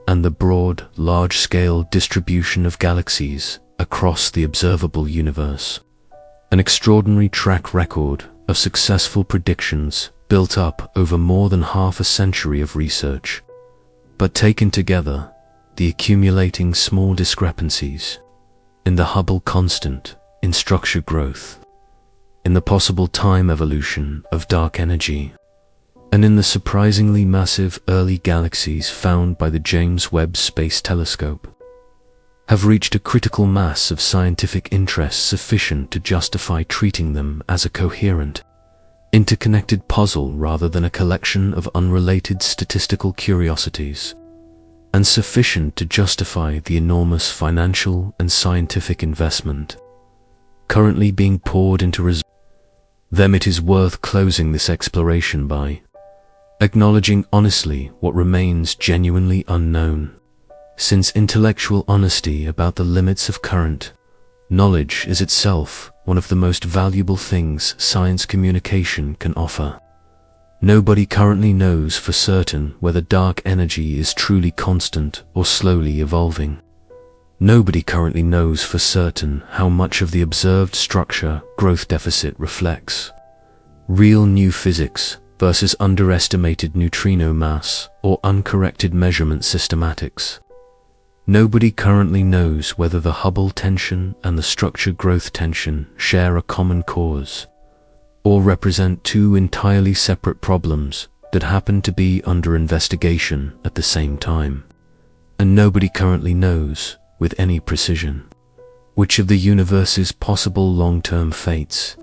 and the broad, large-scale distribution of galaxies across the observable universe. An extraordinary track record of successful predictions built up over more than half a century of research. But taken together, the accumulating small discrepancies in the Hubble constant, in structure growth, in the possible time evolution of dark energy, and in the surprisingly massive early galaxies found by the James Webb Space Telescope, have reached a critical mass of scientific interest sufficient to justify treating them as a coherent, interconnected puzzle rather than a collection of unrelated statistical curiosities, and sufficient to justify the enormous financial and scientific investment currently being poured into them. It is worth closing this exploration by acknowledging honestly what remains genuinely unknown, since intellectual honesty about the limits of current knowledge is itself one of the most valuable things science communication can offer. Nobody currently knows for certain whether dark energy is truly constant or slowly evolving. Nobody currently knows for certain how much of the observed structure growth deficit reflects real new physics versus underestimated neutrino mass or uncorrected measurement systematics. Nobody currently knows whether the Hubble tension and the structure growth tension share a common cause, or represent two entirely separate problems that happen to be under investigation at the same time. And nobody currently knows, with any precision, which of the universe's possible long-term fates,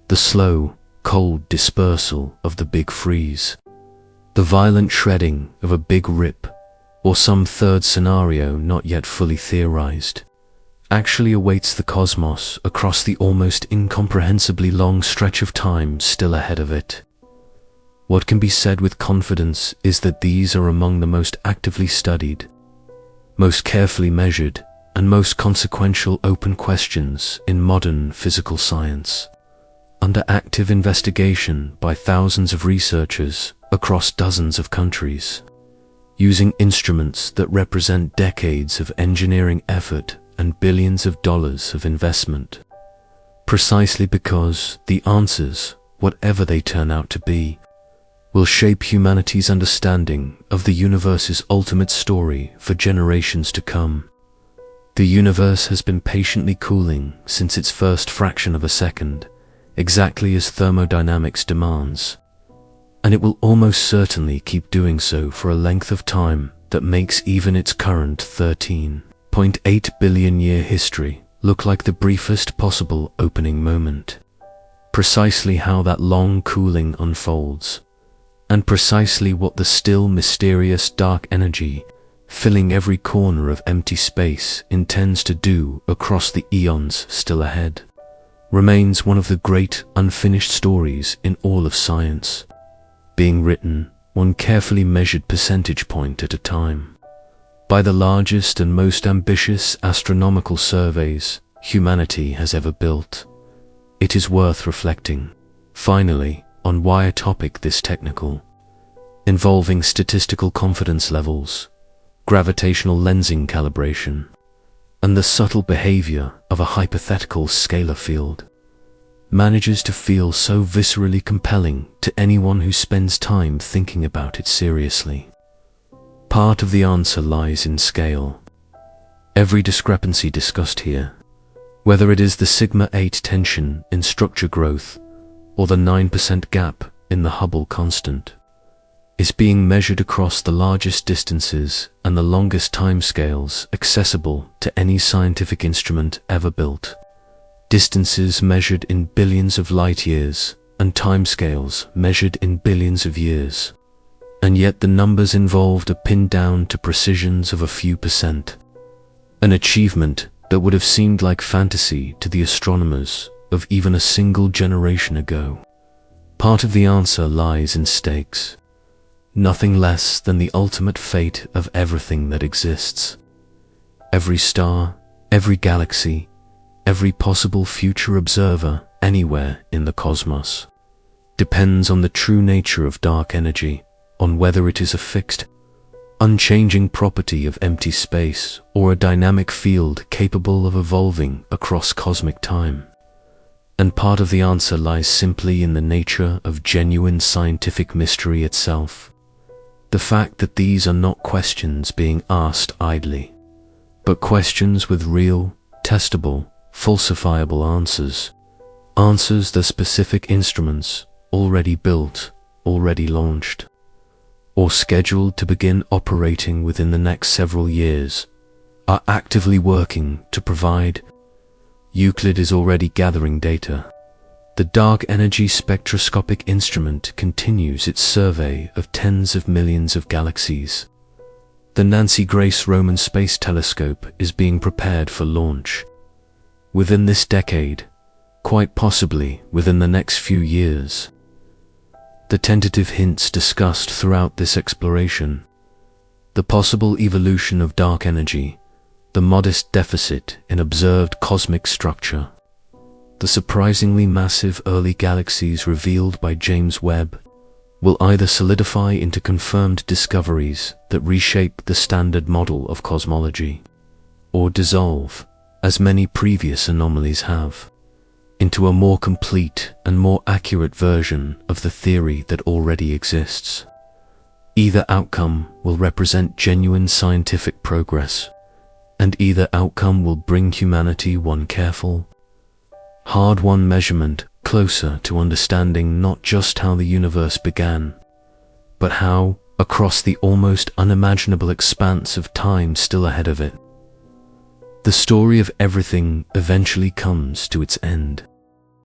the slow, cold dispersal of the Big Freeze, the violent shredding of a Big Rip, or some third scenario not yet fully theorized, actually awaits the cosmos across the almost incomprehensibly long stretch of time still ahead of it. What can be said with confidence is that these are among the most actively studied, most carefully measured, and most consequential open questions in modern physical science, under active investigation by thousands of researchers across dozens of countries, using instruments that represent decades of engineering effort and billions of dollars of investment, precisely because the answers, whatever they turn out to be, will shape humanity's understanding of the universe's ultimate story for generations to come. The universe has been patiently cooling since its first fraction of a second, exactly as thermodynamics demands, and it will almost certainly keep doing so for a length of time that makes even its current 13.8 billion year history look like the briefest possible opening moment. Precisely how that long cooling unfolds, and precisely what the still mysterious dark energy filling every corner of empty space intends to do across the eons still ahead, remains one of the great unfinished stories in all of science, being written one carefully measured percentage point at a time, by the largest and most ambitious astronomical surveys humanity has ever built. It is worth reflecting, finally, on why a topic this technical, involving statistical confidence levels, gravitational lensing calibration, and the subtle behavior of a hypothetical scalar field, manages to feel so viscerally compelling to anyone who spends time thinking about it seriously. Part of the answer lies in scale. Every discrepancy discussed here, whether it is the sigma-8 tension in structure growth or the 9% gap in the Hubble constant, is being measured across the largest distances and the longest timescales accessible to any scientific instrument ever built. Distances measured in billions of light years and timescales measured in billions of years. And yet the numbers involved are pinned down to precisions of a few percent. An achievement that would have seemed like fantasy to the astronomers of even a single generation ago. Part of the answer lies in stakes. Nothing less than the ultimate fate of everything that exists. Every star, every galaxy, every possible future observer anywhere in the cosmos depends on the true nature of dark energy, on whether it is a fixed, unchanging property of empty space or a dynamic field capable of evolving across cosmic time. And part of the answer lies simply in the nature of genuine scientific mystery itself. The fact that these are not questions being asked idly, but questions with real, testable, falsifiable answers. Answers that specific instruments, already built, already launched, or scheduled to begin operating within the next several years, are actively working to provide. Euclid is already gathering data. The Dark Energy Spectroscopic Instrument continues its survey of tens of millions of galaxies. The Nancy Grace Roman Space Telescope is being prepared for launch. Within this decade, quite possibly within the next few years. The tentative hints discussed throughout this exploration, the possible evolution of dark energy, the modest deficit in observed cosmic structure, the surprisingly massive early galaxies revealed by James Webb, will either solidify into confirmed discoveries that reshape the standard model of cosmology, or dissolve, as many previous anomalies have, into a more complete and more accurate version of the theory that already exists. Either outcome will represent genuine scientific progress, and either outcome will bring humanity one careful, hard-won measurement closer to understanding not just how the universe began, but how, across the almost unimaginable expanse of time still ahead of it, the story of everything eventually comes to its end.